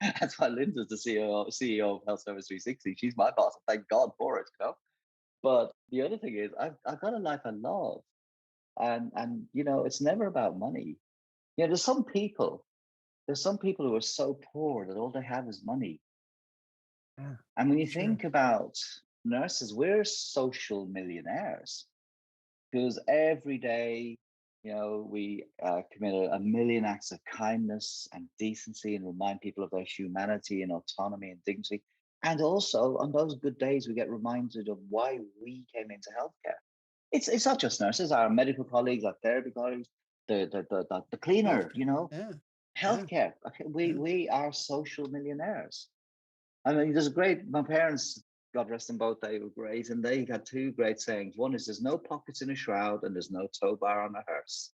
S1: that's why Linda's the CEO of Health Service 360. She's my boss. Thank God for it. But the other thing is, I've got a life I love. And it's never about money. There's some people who are so poor that all they have is money.
S3: Yeah,
S1: And when you
S3: it's true.
S1: think about nurses, we're social millionaires, because every day, we commit a million acts of kindness and decency and remind people of their humanity and autonomy and dignity. And also, on those good days, we get reminded of why we came into healthcare. It's not just nurses, our medical colleagues, our therapy colleagues, the cleaner,
S3: Healthcare. Yeah, yeah,
S1: healthcare. Okay, we
S3: yeah.
S1: we are social millionaires. I mean, my parents, God rest them both, they were great. And they had 2 great sayings. One is, there's no pockets in a shroud and there's no tow bar on a hearse.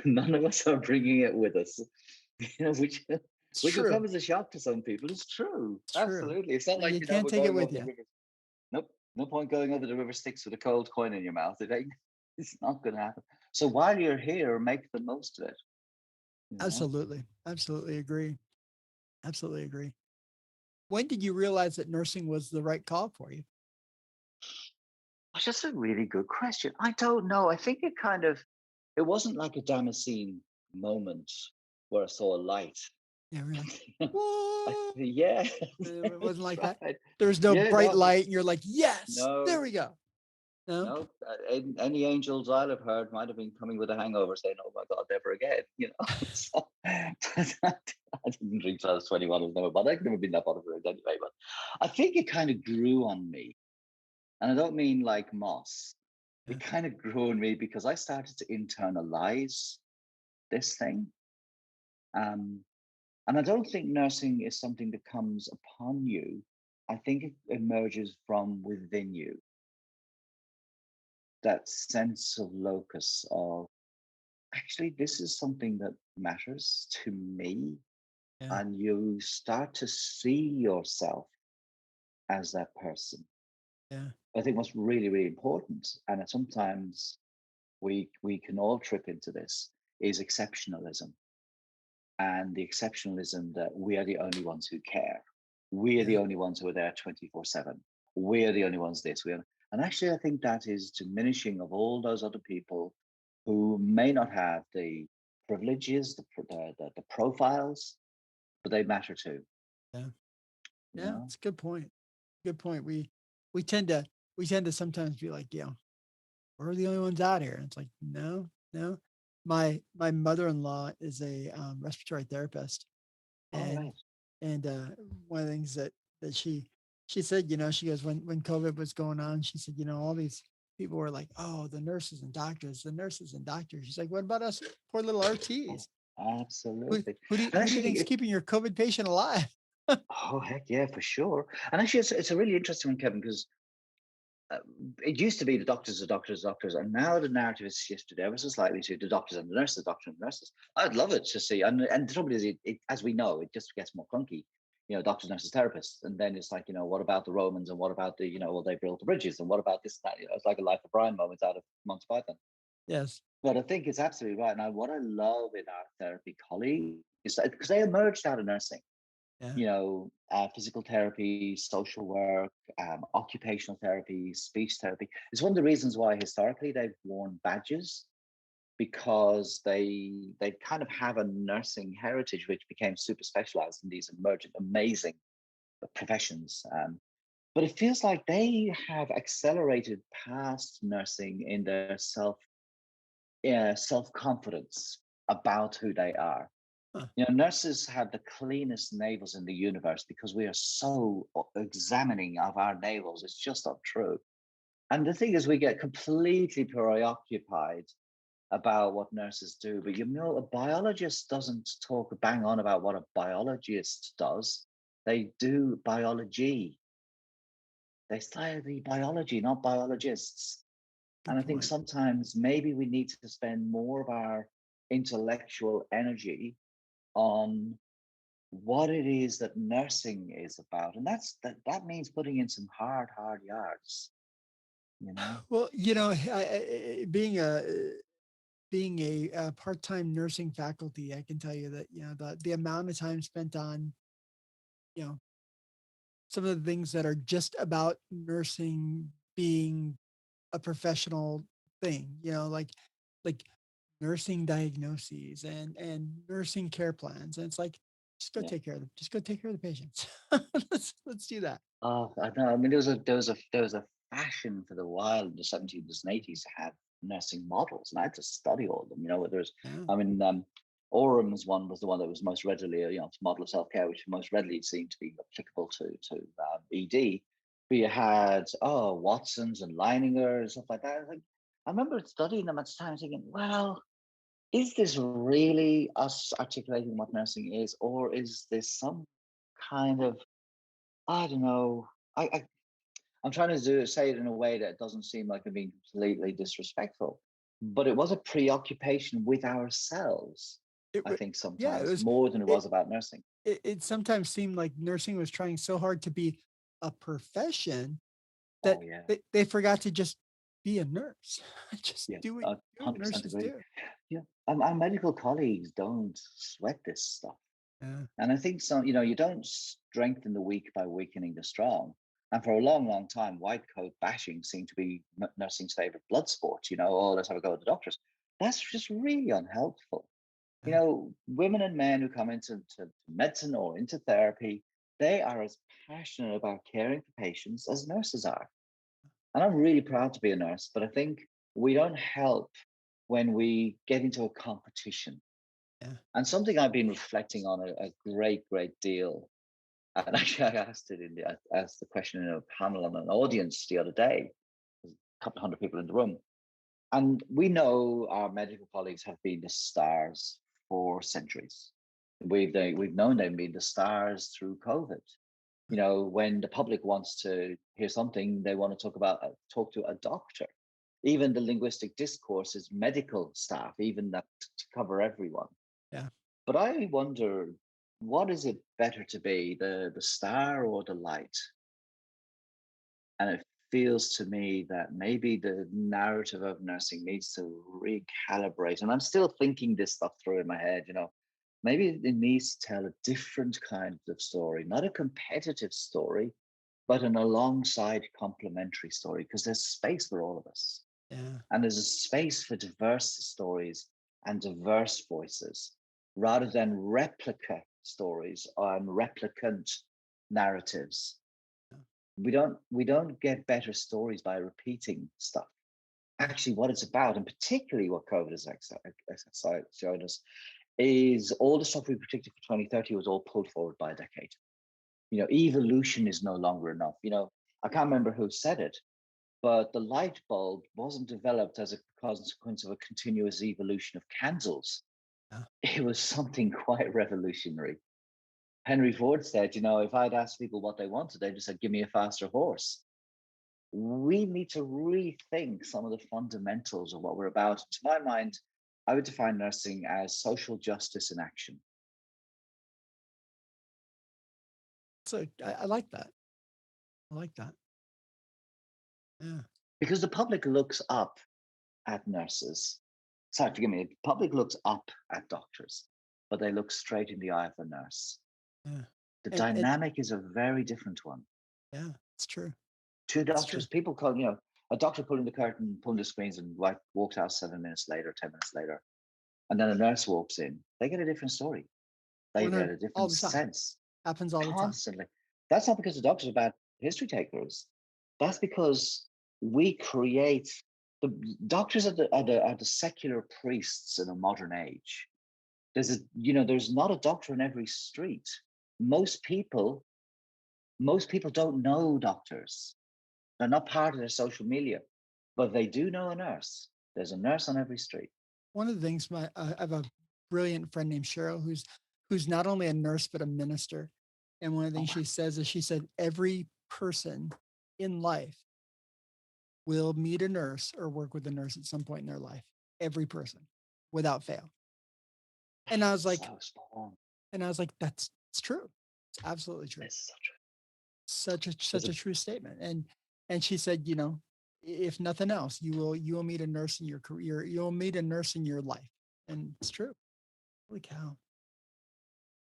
S1: None of us are bringing it with us, which
S3: It's
S1: which will come
S3: true.
S1: as a shock to some people. It's true.
S3: It's true.
S1: Absolutely. It's not
S3: And
S1: like,
S3: you can't
S1: we're
S3: take it
S1: going
S3: with
S1: over the
S3: you.
S1: river. Nope. No point going over the river Styx with a cold coin in your mouth. It's not going to happen. So while you're here, make the most of it.
S3: Absolutely. Absolutely agree. Absolutely agree. When did you realize that nursing was the right call for you?
S1: That's just a really good question. I don't know. I think it wasn't like a Damascene moment where I saw a light.
S3: Yeah, we're like,
S1: I,
S3: what?
S1: yeah,
S3: It wasn't
S1: that's
S3: like that.
S1: right.
S3: There was no
S1: Yeah,
S3: bright
S1: no,
S3: light, and you're like, yes, there
S1: no,
S3: we go. No?
S1: no. Any angels I'll have heard might have been coming with a hangover saying, "Oh my God, never again." So, I didn't drink till I was 21. I was never, but I could never been that bothered anyway. But I think it kind of grew on me, and I don't mean like moss.
S3: Yeah,
S1: It kind of grew on me because I started to internalize this thing. Um, and I don't think nursing is something that comes upon you. I think it emerges from within you, that sense of locus of actually, this is something that matters to me.
S3: yeah,
S1: And you start to see yourself as that person.
S3: yeah,
S1: I think what's really, really important, and sometimes we can all trip into this, is exceptionalism. And the exceptionalism that we are the only ones who care. We are the
S3: yeah,
S1: only ones who are there 24/7. We are the only ones this. And actually, I think that is diminishing of all those other people who may not have the privileges, the profiles, but they matter too.
S3: yeah.
S1: You
S3: Yeah,
S1: know?
S3: it's a good point. Good point. We tend to we tend to sometimes be like, we're the only ones out here. And it's like, no, no. My mother-in-law is a respiratory therapist,
S1: All
S3: and
S1: right.
S3: one of the things that she said, she goes, when COVID was going on, she said, all these people were like, oh, the nurses and doctors, the nurses and doctors. She's like, what about us poor little
S1: Oh,
S3: RTs? Who
S1: absolutely.
S3: who do you,
S1: And
S3: who do you
S1: actually,
S3: think's keeping your COVID patient alive?
S1: oh heck yeah, for sure. And actually, it's a really interesting one, Kevin, because uh, it used to be the doctors, the doctors, doctors, and now the narrative has shifted ever so slightly to the doctors and the nurses, doctors and the nurses. I'd love it to see, and the trouble is, as we know, it just gets more clunky. Doctors, nurses, therapists, and then it's like, what about the Romans, and what about well, they built the bridges, and what about this, that? It's like a Life of Brian moment out of Monty Python.
S3: Yes.
S1: But I think it's absolutely right. Now, what I love in our therapy colleagues is that because they emerged out of nursing,
S3: Yeah.
S1: physical therapy, social work, occupational therapy, speech therapy. It's one of the reasons why historically they've worn badges because they kind of have a nursing heritage which became super specialized in these emergent, amazing professions. But it feels like they have accelerated past nursing in their self confidence about who they are.
S3: Huh.
S1: Nurses have the cleanest navels in the universe because we are so examining of our navels. It's just not true. And the thing is, we get completely preoccupied about what nurses do. But a biologist doesn't talk bang on about what a biologist does. They do biology. They study biology, not biologists. And
S3: Good
S1: I think
S3: point.
S1: sometimes maybe we need to spend more of our intellectual energy on what it is that nursing is about. And that means putting in some hard yards, you know?
S3: Well, being a part-time nursing faculty, I can tell you that the amount of time spent on you know some of the things that are just about nursing being a professional thing, like nursing diagnoses and nursing care plans, and it's like
S1: Yeah.
S3: just go take care of the patients. Let's do that.
S1: Oh, I know. I mean, there was a fashion for the while in the 1700s and 80s to have nursing models, and I had to study all of them.
S3: Yeah.
S1: I mean, Orham's one was the one that was most readily, model of self care, which most readily seemed to be applicable to ED. But you had Watsons and Leininger and stuff like that. I remember studying them at the time, thinking, well, is this really us articulating what nursing is, or is this some kind of I don't know. I'm trying to say it in a way that doesn't seem like I'm being completely disrespectful, but it was a preoccupation with ourselves.
S3: It
S1: I
S3: wa-
S1: think
S3: yeah, it
S1: sometimes
S3: was
S1: more than it
S3: it,
S1: was about nursing.
S3: it sometimes seemed like nursing was trying so hard to be a profession
S1: Oh
S3: that
S1: yeah,
S3: they forgot to just be a nurse. Just
S1: yeah,
S3: do what
S1: 100%
S3: nurses
S1: agree.
S3: do.
S1: Yeah, our medical colleagues don't sweat this stuff.
S3: Yeah.
S1: And I think so, you don't strengthen the weak by weakening the strong. And for a long, long time, white coat bashing seemed to be nursing's favorite blood sport. Oh, let's have a go at the doctors. That's just really unhelpful.
S3: Yeah.
S1: Women and men who come into medicine or into therapy, they are as passionate about caring for patients as nurses are. And I'm really proud to be a nurse, but I think we don't help when we get into a competition.
S3: Yeah.
S1: And something I've been reflecting on a great deal. And actually, I asked it asked the question in a panel on an audience the other day. There's a couple of hundred people in the room, and we know our medical colleagues have been the stars for centuries. We've known they've been the stars through COVID. When the public wants to hear something, they want to talk to a doctor. Even the linguistic discourse is medical staff, even that to cover everyone.
S3: Yeah.
S1: But I wonder, what is it better to be, the star or the light? And it feels to me that maybe the narrative of nursing needs to recalibrate. And I'm still thinking this stuff through in my head. Maybe it needs to tell a different kind of story, not a competitive story, but an alongside complementary story, because there's space for all of us.
S3: Yeah.
S1: And there's a space for diverse stories and diverse voices rather than replica stories and replicant narratives.
S3: Yeah.
S1: We don't get better stories by repeating stuff. Actually, what it's about, and particularly what COVID has showed us, is all the stuff we predicted for 2030 was all pulled forward by a decade. Evolution is no longer enough. I can't remember who said it, but the light bulb wasn't developed as a consequence of a continuous evolution of candles.
S3: Yeah.
S1: It was something quite revolutionary. Henry Ford said, if I'd asked people what they wanted, they'd just said, give me a faster horse. We need to rethink some of the fundamentals of what we're about. To my mind, I would define nursing as social justice in action.
S3: So I like that. I like that. Yeah.
S1: Because the public looks up at nurses. Sorry, forgive me. The public looks up at doctors, but they look straight in the eye of the nurse.
S3: Yeah.
S1: The
S3: And
S1: dynamic is a very different one.
S3: yeah, it's true.
S1: Two
S3: It's true.
S1: doctors, people call, a doctor pulling the curtain, pulling the screens, and walks out 7 minutes later, 10 minutes later. And then a nurse walks in. They get a different story. They get
S3: 100
S1: a
S3: all
S1: different
S3: the time.
S1: sense
S3: Happens all the time.
S1: constantly. That's not because the doctors are bad history takers. That's because we create the doctors are the secular priests in a modern age. There's not a doctor in every street. Most people don't know doctors. They're not part of their social media, but they do know a nurse. There's a nurse on every street.
S3: One of the things I have a brilliant friend named Cheryl who's not only a nurse but a minister. And one of the things she says is she said every person in life will meet a nurse or work with a nurse at some point in their life. Every person, without fail. And I was like,
S1: So spot on.
S3: that's it's true. It's absolutely true.
S1: It's so true.
S3: Such a true statement. And she said, if nothing else, you will meet a nurse in your career. You'll meet a nurse in your life. And it's true. Holy cow.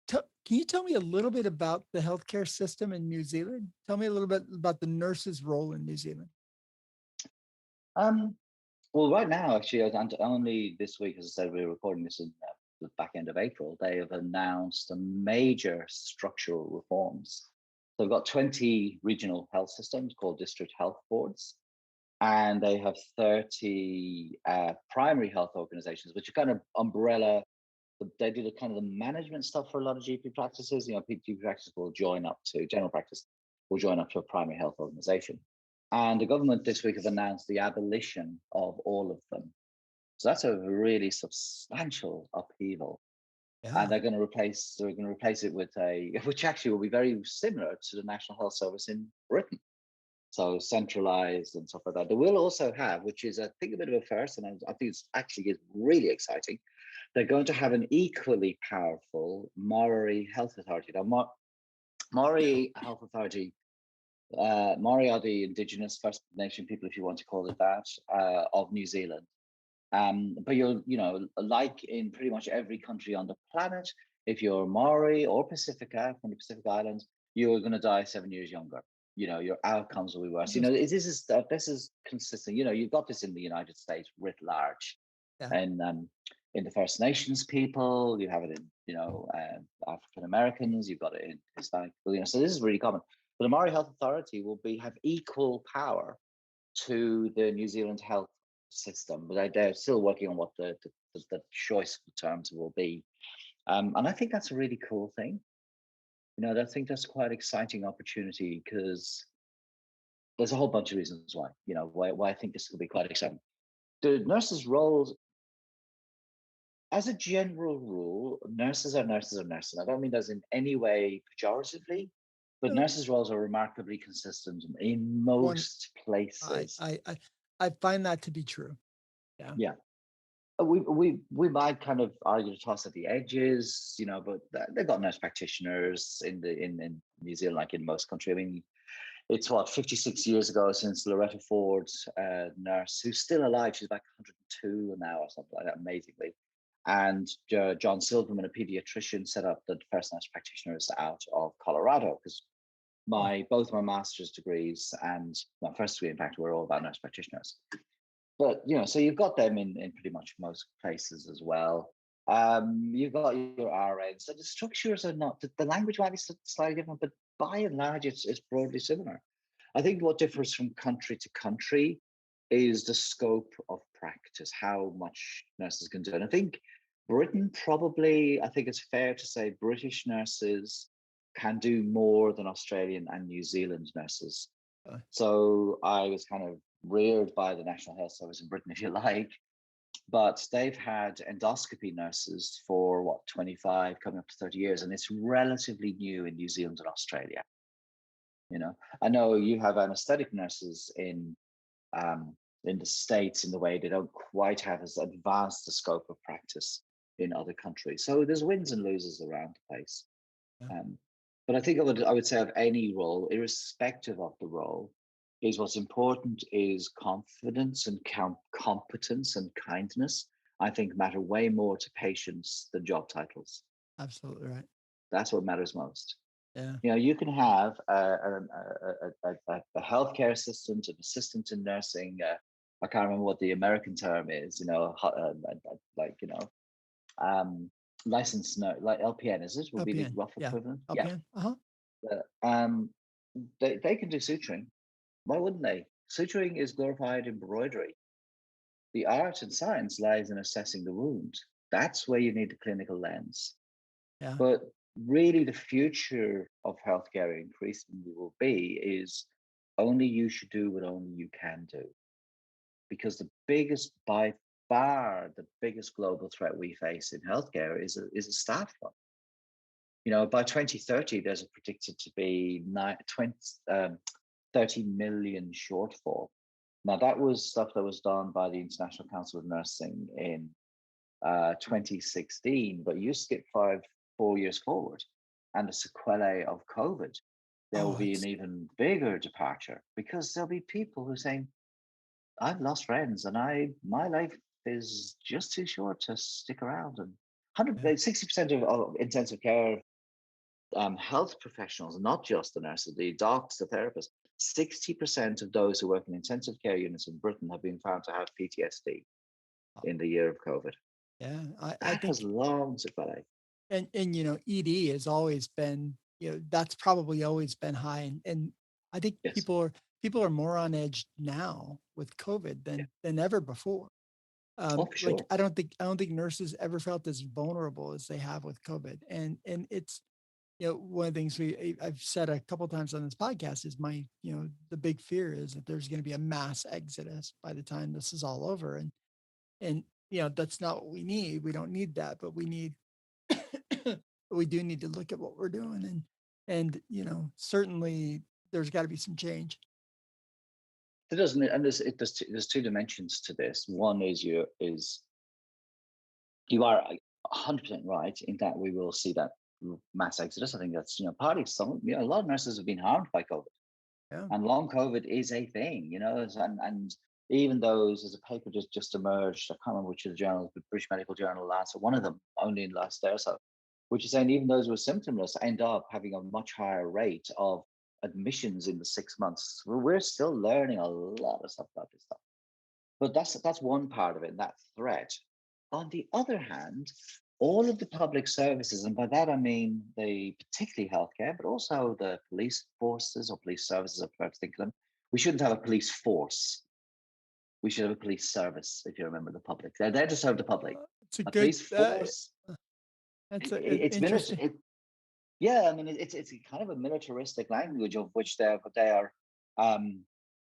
S3: Can you tell me a little bit about the healthcare system in New Zealand? Tell me a little bit about the nurse's role in New Zealand.
S1: Well, right now, actually, only this week, as I said, we're recording this in the back end of April. They have announced a major structural reforms. So they've got 20 regional health systems called district health boards, and they have 30 primary health organizations, which are kind of umbrella. They do the kind of the management stuff for a lot of GP practices. GP practice will join up to general practice, will join up to a primary health organization. And the government this week have announced the abolition of all of them. So that's a really substantial upheaval.
S3: Yeah.
S1: And they're going to replace it with which actually will be very similar to the National Health Service in Britain. So centralized and stuff like that. They will also have, which is I think a bit of a first, and I think it's actually really exciting. They're going to have an equally powerful Maori Health Authority. Now, Maori Health Authority, Maori are the indigenous First Nation people, if you want to call it that, of New Zealand. But like in pretty much every country on the planet, If you're Maori or Pacifica from the Pacific Islands, you're going to die 7 years younger. Your outcomes will be worse.
S3: Just
S1: This is consistent. You've got this in the United States writ large,
S3: yeah.
S1: and in the First Nations people, you have it in African Americans, you've got it in Hispanic people. So this is really common. But the Maori Health Authority will have equal power to the New Zealand health system, but they're still working on what the choice of terms will be. And I think that's a really cool thing. I think that's quite an exciting opportunity because there's a whole bunch of reasons why I think this will be quite exciting. The nurses' roles, as a general rule, nurses are nurses are nurses. I don't mean that in any way pejoratively, but
S3: No,
S1: nurses' roles are remarkably consistent in
S3: one,
S1: most
S3: I,
S1: places.
S3: I, I, I find that to be true. Yeah.
S1: Yeah. We might kind of argue to toss at the edges, but they've got nurse practitioners in New Zealand, like in most countries. I mean, it's 56 years ago since Loretta Ford, nurse who's still alive. She's like 102 now or something like that, amazingly. And John Silverman, a pediatrician, set up the first nurse practitioners out of Colorado because
S3: Oh,
S1: both my master's degrees and my first degree, in fact, were all about nurse practitioners. But so you've got them in pretty much most places as well. You've got your RN. So the structures are not the language might be slightly different, but by and large, it's broadly similar. I think what differs from country to country is the scope of practice, how much nurses can do. And I think Britain probably, I think it's fair to say British nurses can do more than Australian and New Zealand nurses.
S3: uh,
S1: So I was kind of reared by the National Health Service in Britain, if you like, but they've had endoscopy nurses for 25, coming up to 30 years, and it's relatively new in New Zealand and Australia. I know you have anesthetic nurses in the States in the way they don't quite have as advanced a scope of practice in other countries. So there's wins and losers around the place.
S3: yeah,
S1: Um, but I think I would say of any role, irrespective of the role, is what's important is confidence and competence and kindness. I think matter way more to patients than job titles.
S3: absolutely right.
S1: That's what matters most.
S3: Yeah.
S1: You can have a healthcare assistant, an assistant in nursing. I can't remember what the American term is. Like um, licensed nurse, like LPN, is it? Would be the
S3: LPN.
S1: rough
S3: Yeah.
S1: equivalent. Yeah.
S3: LPN. Uh-huh.
S1: Um, they can do suturing. Why wouldn't they? Suturing is glorified embroidery. The art and science lies in assessing the wound. That's where you need the clinical lens.
S3: Yeah.
S1: But really, the future of healthcare increasingly will be is only you should do what only you can do. Because by far, the biggest global threat we face in healthcare is a staff one. By 2030, there's predicted to be 30 million shortfall. Now, that was stuff that was done by the International Council of Nursing in 2016, but you skip 4 years forward, and the sequelae of COVID, there will
S3: Oh,
S1: be an even bigger departure because there'll be people who are saying, I've lost friends and my life is just too short to stick around. And
S3: yeah.
S1: 60% of intensive care health professionals, not just the nurses, the docs, the therapists, 60% of those who work in intensive care units in Britain have been found to have PTSD in the year of COVID.
S3: Yeah. I
S1: That has
S3: think,
S1: long sequelae.
S3: and ED has always been, that's probably always been high. And I think
S1: Yes.
S3: people are more on edge now with COVID
S1: Yeah.
S3: than ever before.
S1: Oh, for
S3: Like
S1: sure.
S3: I don't think nurses ever felt as vulnerable as they have with COVID. And it's, one of the things I've said a couple times on this podcast is the big fear is that there's going to be a mass exodus by the time this is all over. And that's not what we need. We don't need that, but we do need to look at what we're doing. Certainly there's got to be some change.
S1: There doesn't, and there's two dimensions to this. One is you are 100% right in that we will see that mass exodus. I think that's partly a lot of nurses have been harmed by COVID,
S3: Yeah.
S1: and long COVID is a thing. And even those, there's a paper just emerged. I can't remember which of the journals, but British Medical Journal, Lancet, one of them only in the last day or so, which is saying even those who are symptomless end up having a much higher rate of admissions in the 6 months. We're still learning a lot of stuff about this stuff. But that's one part of it, that threat. On the other hand, all of the public services, and by that I mean particularly healthcare, but also the police forces or police services, I prefer to think of them. We shouldn't have a police force. We should have a police service, if you remember the public. They're there to serve the public.
S3: It's a
S1: A
S3: good.
S1: police force,
S3: That's
S1: it's
S3: interesting.
S1: yeah, I mean, it's a kind of a militaristic language of which they are,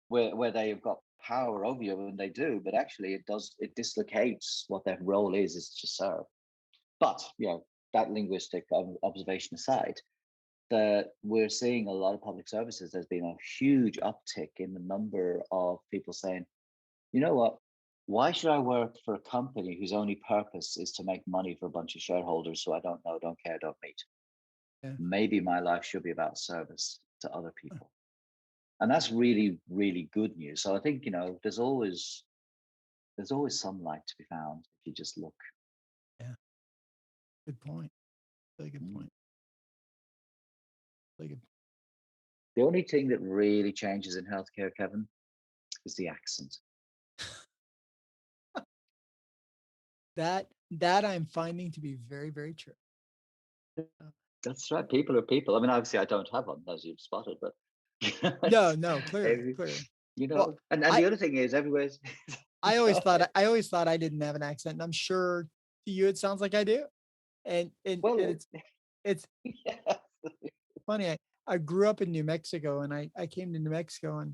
S1: where they have got power over you when they do, but actually it dislocates what their role is to serve. But that linguistic observation aside, that we're seeing a lot of public services. There's been a huge uptick in the number of people saying, you know what? Why should I work for a company whose only purpose is to make money for a bunch of shareholders who I don't know, don't care, don't meet?
S3: Yeah.
S1: Maybe my life should be about service to other people. And that's really, really good news. So I think, there's always some light to be found if you just look.
S3: Yeah. Good point. Really good point. Really good.
S1: The only thing that really changes in healthcare, Kevin, is the accent.
S3: That I'm finding to be very, very true.
S1: That's right. People are people. I mean, obviously, I don't have one, as you've spotted, but
S3: no, clearly.
S1: And the other thing is, everywhere's.
S3: I always thought I didn't have an accent, and I'm sure to you it sounds like I do. And it's funny. I grew up in New Mexico, and I came to New Mexico,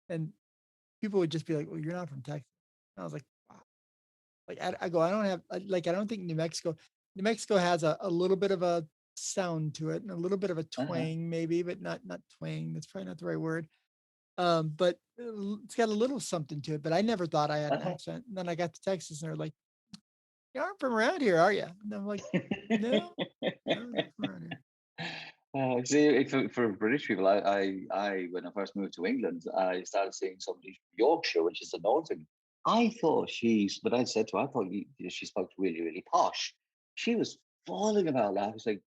S3: and people would just be like, "Well, you're not from Texas." And I was like, "Wow." Like I go, I don't think New Mexico has a little bit of a sound to it and a little bit of a twang, maybe, but not twang. That's probably not the right word. But it's got a little something to it. But I never thought I had an accent. And then I got to Texas, and they're like, "You aren't from around here, are you?" And I'm like, "No, I'm not from around here."
S1: See, for British people, I when I first moved to England, I started seeing somebody from Yorkshire, which is the northern. I thought but I said to her, I thought she spoke really, really posh. She was falling about laughing. It's like,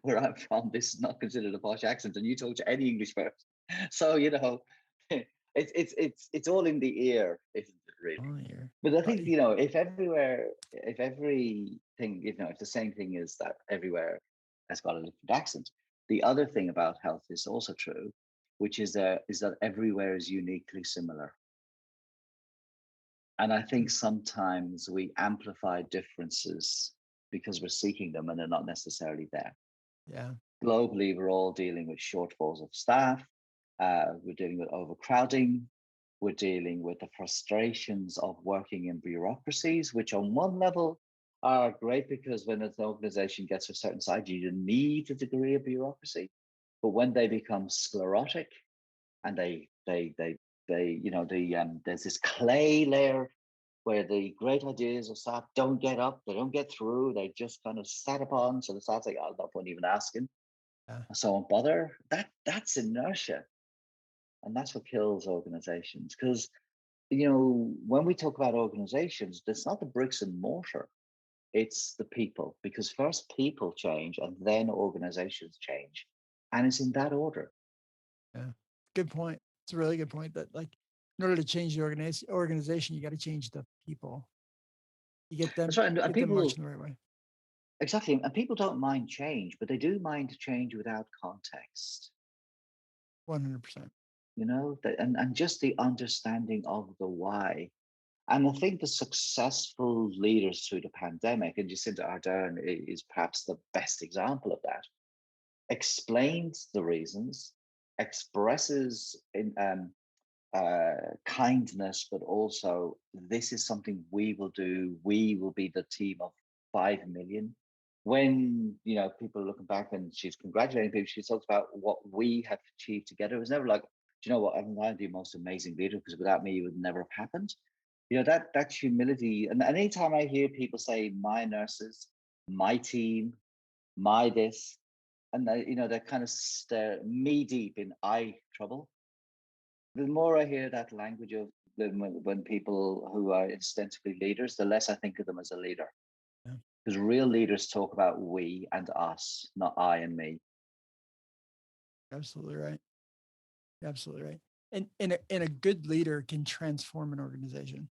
S1: where I'm from, this is not considered a posh accent, and you talk to any English person. So it's all in the ear, isn't it? Really. But I think if everything, if the same thing is that everywhere has got a different accent. The other thing about health is also true, which is that everywhere is uniquely similar. And I think sometimes we amplify differences because we're seeking them and they're not necessarily there.
S3: Yeah.
S1: Globally, we're all dealing with shortfalls of staff. We're dealing with overcrowding. We're dealing with the frustrations of working in bureaucracies, which on one level are great because when an organization gets a certain size, you need a degree of bureaucracy. But when they become sclerotic and there's this clay layer where the great ideas of staff don't get up, they don't get through, they just kind of sat upon. So the staff say, "Oh, no point even asking." So I won't bother. That's inertia. And that's what kills organizations. Because, when we talk about organizations, it's not the bricks and mortar, it's the people. Because first people change and then organizations change. And it's in that order.
S3: Yeah. Good point. It's a really good point that, like, in order to change the organization, you got to change the people. You get them,
S1: That's right. And people
S3: marching the right way.
S1: Exactly. And people don't mind change, but they do mind change without context.
S3: 100%.
S1: And just the understanding of the why. And I think the successful leaders through the pandemic, and Jacinda Ardern is perhaps the best example of that, explains the reasons, expresses in kindness, but also this is something we will do. We will be the team of 5 million. When people are looking back and she's congratulating people, she talks about what we have achieved together. It was never like, do you know what? I'm the most amazing leader because without me, it would never have happened. That humility. And anytime I hear people say my nurses, my team, my this, and they kind of stare me deep in eye trouble. The more I hear that language of when people who are ostensibly leaders, the less I think of them as a leader.
S3: Yeah.
S1: Because real leaders talk about we and us, not I and me.
S3: Absolutely right. Absolutely right. And a good leader can transform an organization.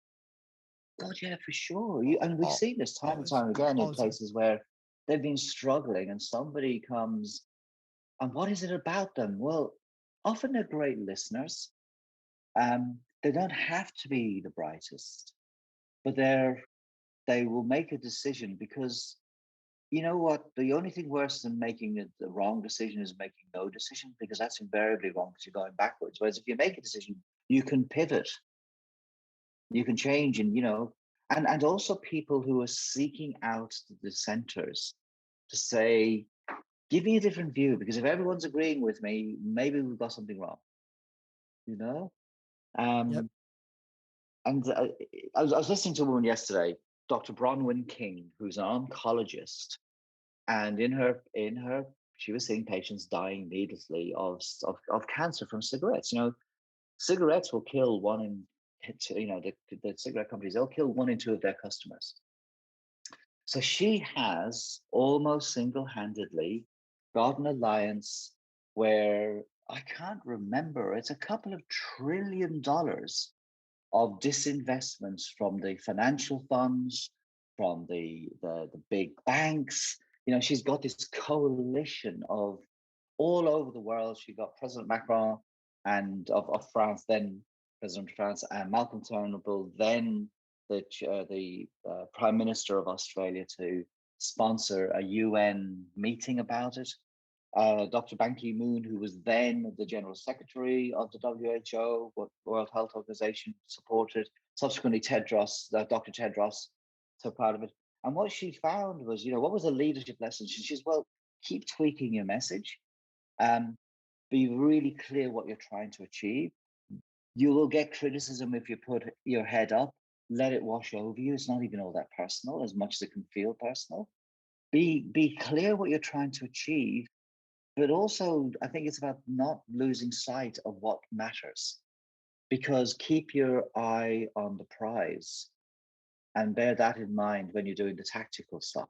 S1: God, yeah, for sure. And we've
S3: All
S1: seen this time and
S3: always.
S1: time again
S3: All
S1: in
S3: the time.
S1: places where they've been struggling and somebody comes, and what is it about them? Well, often they're great listeners. They don't have to be the brightest, but they will make a decision because you know what? The only thing worse than making the wrong decision is making no decision because that's invariably wrong because you're going backwards. Whereas if you make a decision, you can pivot, you can change, and and also people who are seeking out the centers to say, give me a different view because if everyone's agreeing with me, maybe we've got something wrong. You know,
S3: Yep.
S1: um, and I was listening to a woman yesterday, Dr. Bronwyn King, who's an oncologist, and in her she was seeing patients dying needlessly of cancer from cigarettes. Cigarettes will kill one in the cigarette companies, they'll kill one in two of their customers. So she has almost single-handedly got an alliance where I can't remember, it's a couple of $1 trillion of disinvestments from the financial funds, from the big banks. She's got this coalition of all over the world. She got President Macron and of France, then President of France, and Malcolm Turnbull, then the Prime Minister of Australia to sponsor a UN meeting about it. Dr. Ban Ki-moon, who was then the General Secretary of the WHO, World Health Organization, supported. Subsequently, Dr. Tedros took part of it. And what she found was, what was the leadership lesson? She says, well, keep tweaking your message. Um, be really clear what you're trying to achieve. You will get criticism if you put your head up. Let it wash over you. It's not even all that personal, as much as it can feel personal. Be clear what you're trying to achieve, but also I think it's about not losing sight of what matters. Because keep your eye on the prize and bear that in mind when you're doing the tactical stuff.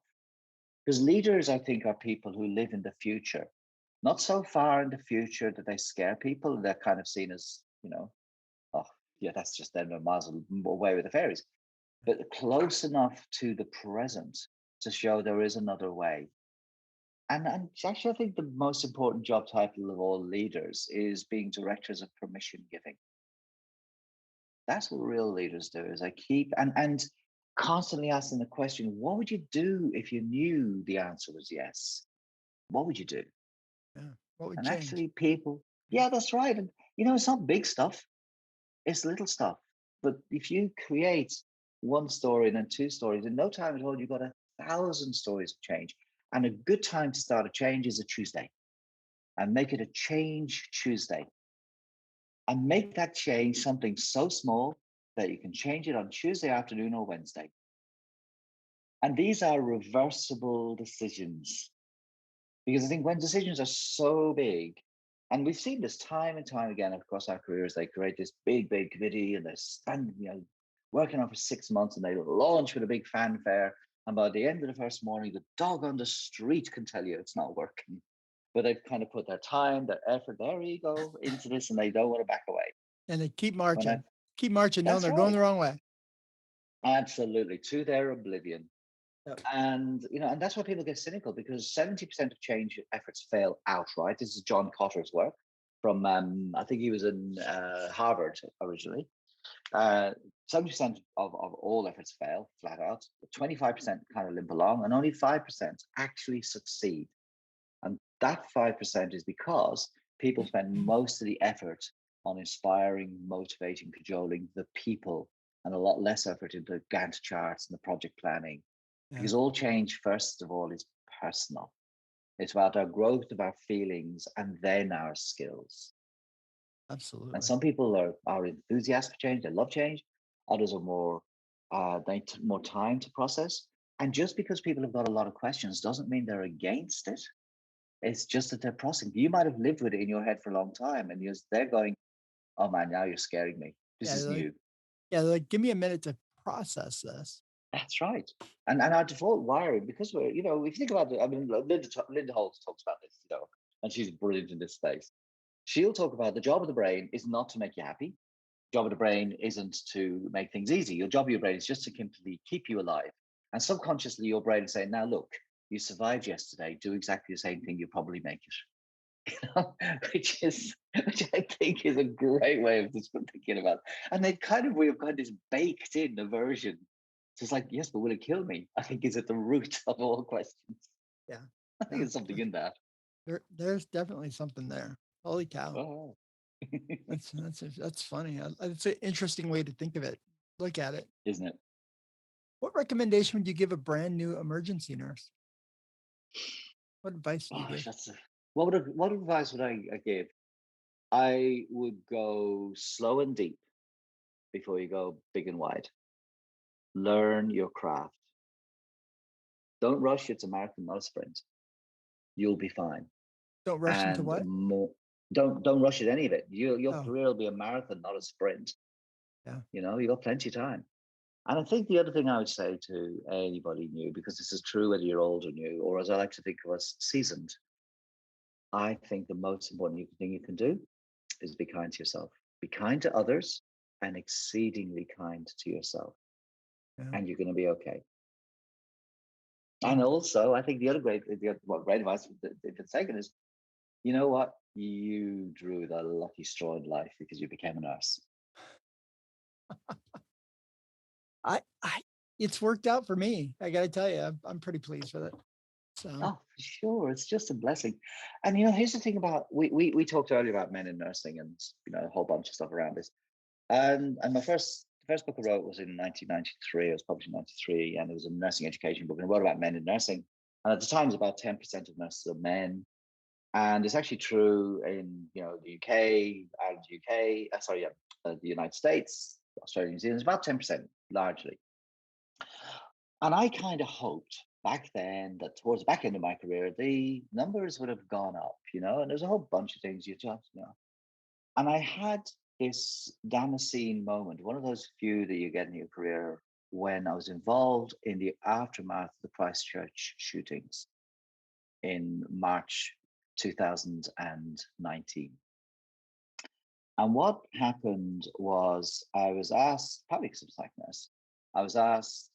S1: Because leaders, I think, are people who live in the future, not so far in the future that they scare people. They're kind of seen as, oh, yeah, that's just them, they're miles away with the fairies. But close enough to the present to show there is another way. And actually, I think the most important job title of all leaders is being directors of permission giving. That's what real leaders do. Is I keep and constantly asking the question, what would you do if you knew the answer was yes? What would you do?
S3: Yeah. What would
S1: And
S3: change?
S1: actually, people,
S3: Yeah.
S1: yeah, that's right. And it's not big stuff; it's little stuff. But if you create one story and then two stories, in no time at all, you've got 1,000 stories of change. And a good time to start a change is a Tuesday, and make it a change Tuesday, and make that change something so small that you can change it on Tuesday afternoon or Wednesday. And these are reversible decisions. Because I think when decisions are so big, and we've seen this time and time again across our careers, they create this big, big committee and they're working on for 6 months and they launch with a big fanfare. And by the end of the first morning, the dog on the street can tell you it's not working. But they've kind of put their time, their effort, their ego into this and they don't want to back away.
S3: And they
S1: When
S3: keep marching, knowing
S1: That's
S3: they're going
S1: right.
S3: the wrong way.
S1: Absolutely. To their oblivion.
S3: Yep.
S1: And that's why people get cynical because 70% of change efforts fail outright. This is John Cotter's work from, I think he was in Harvard originally. 70% of all efforts fail flat out, 25% kind of limp along, and only 5% actually succeed. And that 5% is because people spend most of the effort on inspiring, motivating, cajoling the people, and a lot less effort into Gantt charts and the project planning
S3: Yeah.
S1: because all change, first of all, is personal. It's about our growth of our feelings and then our skills. And
S3: Absolutely.
S1: some people are enthusiastic for change, they love change. Others are more, they take more time to process. And just because people have got a lot of questions doesn't mean they're against it. It's just that they're processing. You might have lived with it in your head for a long time and they're going, oh man, now you're scaring me. This
S3: Yeah.
S1: is new.
S3: They're like, give me a minute to process this.
S1: That's right. And our default wiring, because we're, you know, if you think about it, I mean, Linda Holt talks about this, you know, and she's brilliant in this space. She'll talk about the job of the brain is not to make you happy. Job of the brain isn't to make things easy. Your job of your brain is just to simply keep you alive. And subconsciously, your brain is saying, now look, you survived yesterday. Do exactly the same thing. You'll probably make it. Which I think is a great way of just thinking about. And then kind of we've got this baked in aversion. So it's like, yes, but will it kill me? I think is at the root of all questions.
S3: Yeah.
S1: I think
S3: Yeah.
S1: there's something in that.
S3: There's definitely something there. Holy cow.
S1: Oh.
S3: That's funny. It's an interesting way to think of it. Look at it.
S1: Isn't it?
S3: What recommendation would you give a brand new emergency nurse? What advice do you
S1: Gosh,
S3: give?
S1: what advice would I give? I would go slow and deep before you go big and wide. Learn your craft. Don't rush. It's a marathon, not a sprint. You'll be fine.
S3: Don't rush into
S1: And
S3: what?
S1: more, don't rush at any of it. Your
S3: Oh,
S1: career will be a marathon, not a sprint.
S3: yeah.
S1: You know, you got plenty of time. And I think the other thing I would say to anybody new, because this is true whether you're old or new, or as I like to think of us, seasoned, I think the most important thing you can do is be kind to yourself. Be kind to others and exceedingly kind to yourself.
S3: Yeah.
S1: And you're going to be okay. And
S3: Mm.
S1: also, I think the other great advice if it's taken is, you know what? You drew the lucky straw in life because you became a nurse.
S3: I it's worked out for me. I got to tell you, I'm pretty pleased with it. So,
S1: Oh, for sure. It's just a blessing. And you know, here's the thing about we talked earlier about men in nursing and you know a whole bunch of stuff around this. And my first book I wrote was in 1993. It was published in 93, and it was a nursing education book. And I wrote about men in nursing. And at the time, it was about 10% of nurses are men. And it's actually true in you know the UK, Ireland, UK, the United States, Australia, New Zealand. It's about 10% largely. And I kind of hoped back then that towards the back end of my career, the numbers would have gone up, you know, and there's a whole bunch of things you just, you know. And I had this Damascene moment, one of those few that you get in your career, when I was involved in the aftermath of the Christchurch shootings in March 2019. And what happened was I was asked, probably because of psych I was asked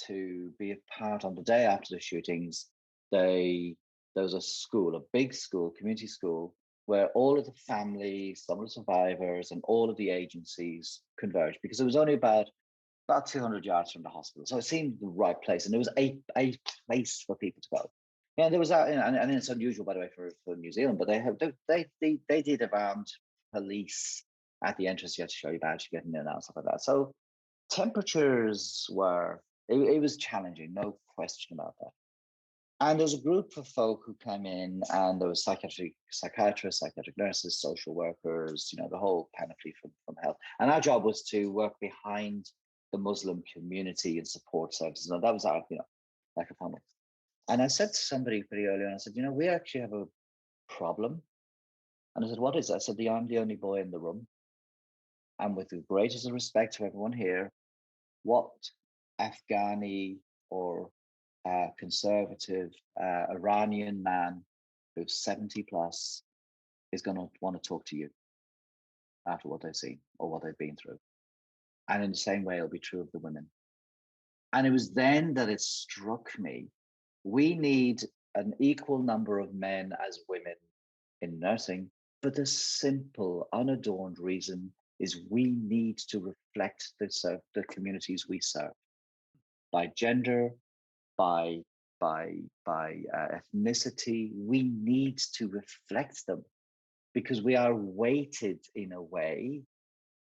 S1: to be a part on the day after the shootings. There was a school, a big school, community school, where all of the families, some of the survivors, and all of the agencies converged because it was only about 200 yards from the hospital. So it seemed the right place. And there was a place for people to go. And there was that, and it's unusual, by the way, for New Zealand, but they did have armed police at the entrance. You had to show your badge, getting in and out, stuff like that. So temperatures it was challenging, no question about that. And there was a group of folk who came in, and there was psychiatrists, psychiatric nurses, social workers, you know, the whole panoply from health. And our job was to work behind the Muslim community and support services. And that was our, you know, like a funnel. And I said to somebody pretty early on, I said, you know, we actually have a problem. And I said, what is it? I said, I'm the only boy in the room. And with the greatest respect to everyone here, what Afghani or conservative Iranian man who's 70 plus is going to want to talk to you after what they've seen or what they've been through? And in the same way, it'll be true of the women. And it was then that it struck me, we need an equal number of men as women in nursing, but the simple, unadorned reason is we need to reflect the communities we serve by gender, by ethnicity. We need to reflect them because we are weighted in a way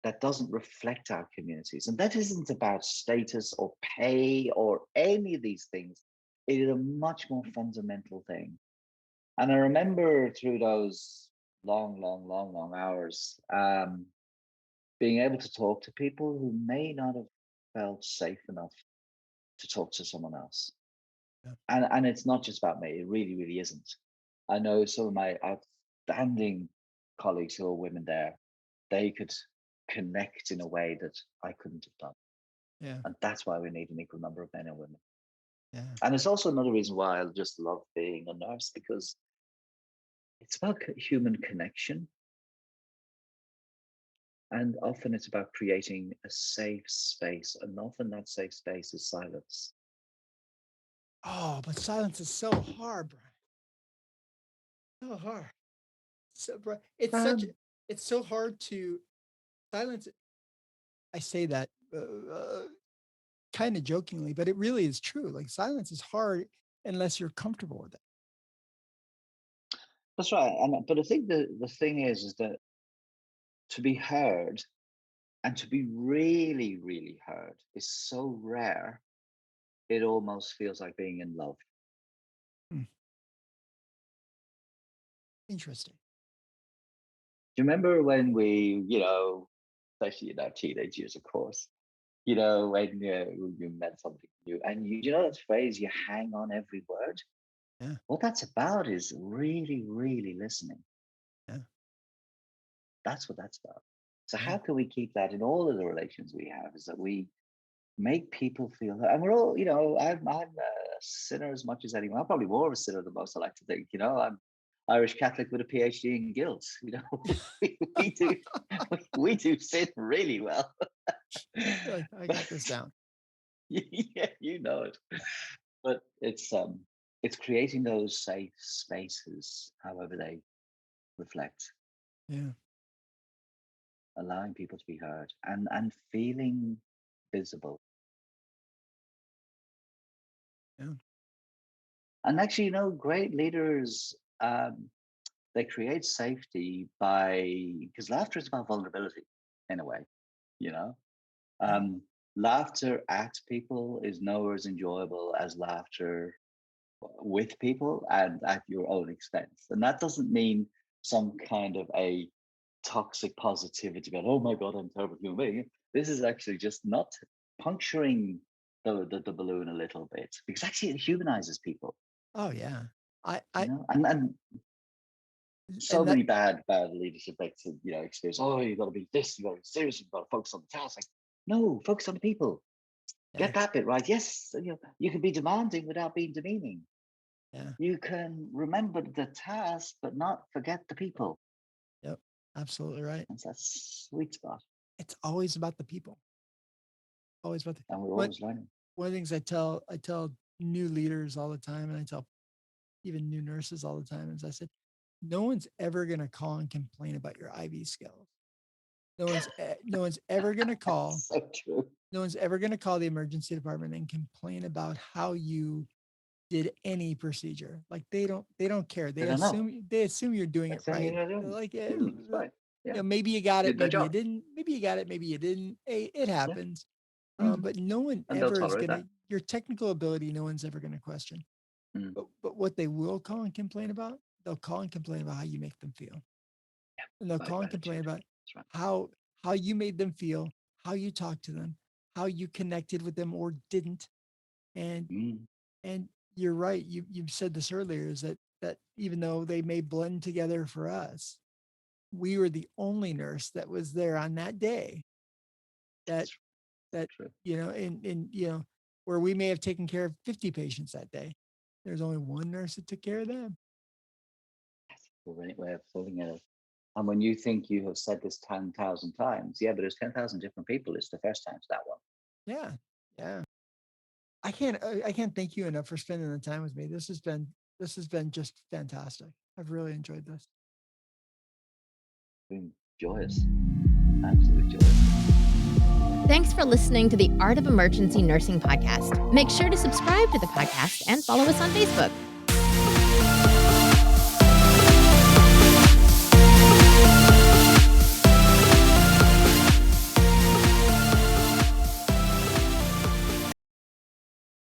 S1: that doesn't reflect our communities. And that isn't about status or pay or any of these things. It is a much more fundamental thing. And I remember through those long hours, being able to talk to people who may not have felt safe enough to talk to someone else.
S3: yeah.
S1: And it's not just about me. It really, really isn't. I know some of my outstanding colleagues who are women there, they could connect in a way that I couldn't have done.
S3: Yeah.
S1: And that's why we need an equal number of men and women.
S3: Yeah.
S1: And it's also another reason why I just love being a nurse, because it's about human connection. And often it's about creating a safe space. And often that safe space is silence.
S3: Oh, but silence is so hard, Brian. So hard. So,
S1: Um,
S3: it's so hard to silence. I say that kind of jokingly, but it really is true. Like silence is hard unless you're comfortable with it.
S1: that's right. But I think the thing is that to be heard and to be really, really heard is so rare, it almost feels like being in love.
S3: Hmm. Interesting.
S1: Do you remember when we, especially in our teenage years, of course, when you met something new and you know that phrase, you hang on every word?
S3: Yeah.
S1: What that's about is really, really listening.
S3: Yeah.
S1: That's what that's about. So
S3: Yeah.
S1: how can we keep that in all of the relations we have, is that we make people feel, and we're all, I'm a sinner as much as anyone. I'm probably more of a sinner than most, I like to think. I'm Irish Catholic with a PhD in guilt. We do we do sin really well.
S3: Like, I got this down.
S1: Yeah, you know it. But it's creating those safe spaces, however they reflect,
S3: Yeah.
S1: allowing people to be heard and feeling visible.
S3: Yeah.
S1: And actually, great leaders, they create safety because laughter is about vulnerability in a way, you know.
S3: Yeah.
S1: Laughter at people is nowhere as enjoyable as laughter with people and at your own expense. And that doesn't mean some kind of a toxic positivity about, oh my God, I'm a terrible human being. This is actually just not puncturing the balloon a little bit, because actually it humanizes people,
S3: Oh yeah. I
S1: and so
S3: and that
S1: many bad leadership experience. Oh, you've got to be this, you've got to be serious, you've got to focus on the task. Like, no, focus on the people.
S3: yeah.
S1: Get that bit right. Yes, you can be demanding without being demeaning.
S3: Yeah.
S1: You can remember the task, but not forget the people.
S3: Yep. Absolutely right.
S1: That's that sweet spot.
S3: It's always about the people. Always about the
S1: And we're
S3: what
S1: always learning.
S3: one of the things I tell new leaders all the time, and I tell even new nurses all the time, is I said, no one's ever gonna call and complain about your IV skills. No one's ever gonna call.
S1: So true.
S3: No one's ever gonna call the emergency department and complain about how you did any procedure. Like they don't care.
S1: They don't know.
S3: They assume you're doing it
S1: That's something
S3: right.
S1: you're
S3: They're
S1: doing.
S3: like,
S1: That's right. Yeah.
S3: maybe you got it,
S1: Did their
S3: maybe you
S1: job.
S3: didn't. Maybe you got it, maybe you didn't. Hey, it
S1: Yeah.
S3: happens.
S1: Mm.
S3: But no one
S1: And they'll
S3: ever is
S1: tolerate
S3: gonna
S1: that.
S3: your technical ability. No one's ever gonna question.
S1: Mm.
S3: But what they will call and complain about, they'll call and complain about how you make them feel,
S1: Yeah.
S3: and they'll
S1: About
S3: call and complain
S1: gratitude.
S3: about
S1: That's right.
S3: how you made them feel, how you talked to them, how you connected with them or didn't, and
S1: Mm.
S3: and you're right. You said this earlier, is that even though they may blend together for us, we were the only nurse that was there on that day that
S1: That's
S3: that
S1: true.
S3: in where we may have taken care of 50 patients that day. There's only one nurse that took care of them.
S1: That's a great way of putting it. And when you think you have said this 10,000 times, yeah, but there's 10,000 different people. It's the first time to that one.
S3: Yeah, yeah. I can't thank you enough for spending the time with me. This has been just fantastic. I've really enjoyed this.
S1: Been joyous. Absolutely joyous.
S2: Thanks for listening to the Art of Emergency Nursing podcast. Make sure to subscribe to the podcast and follow us on Facebook.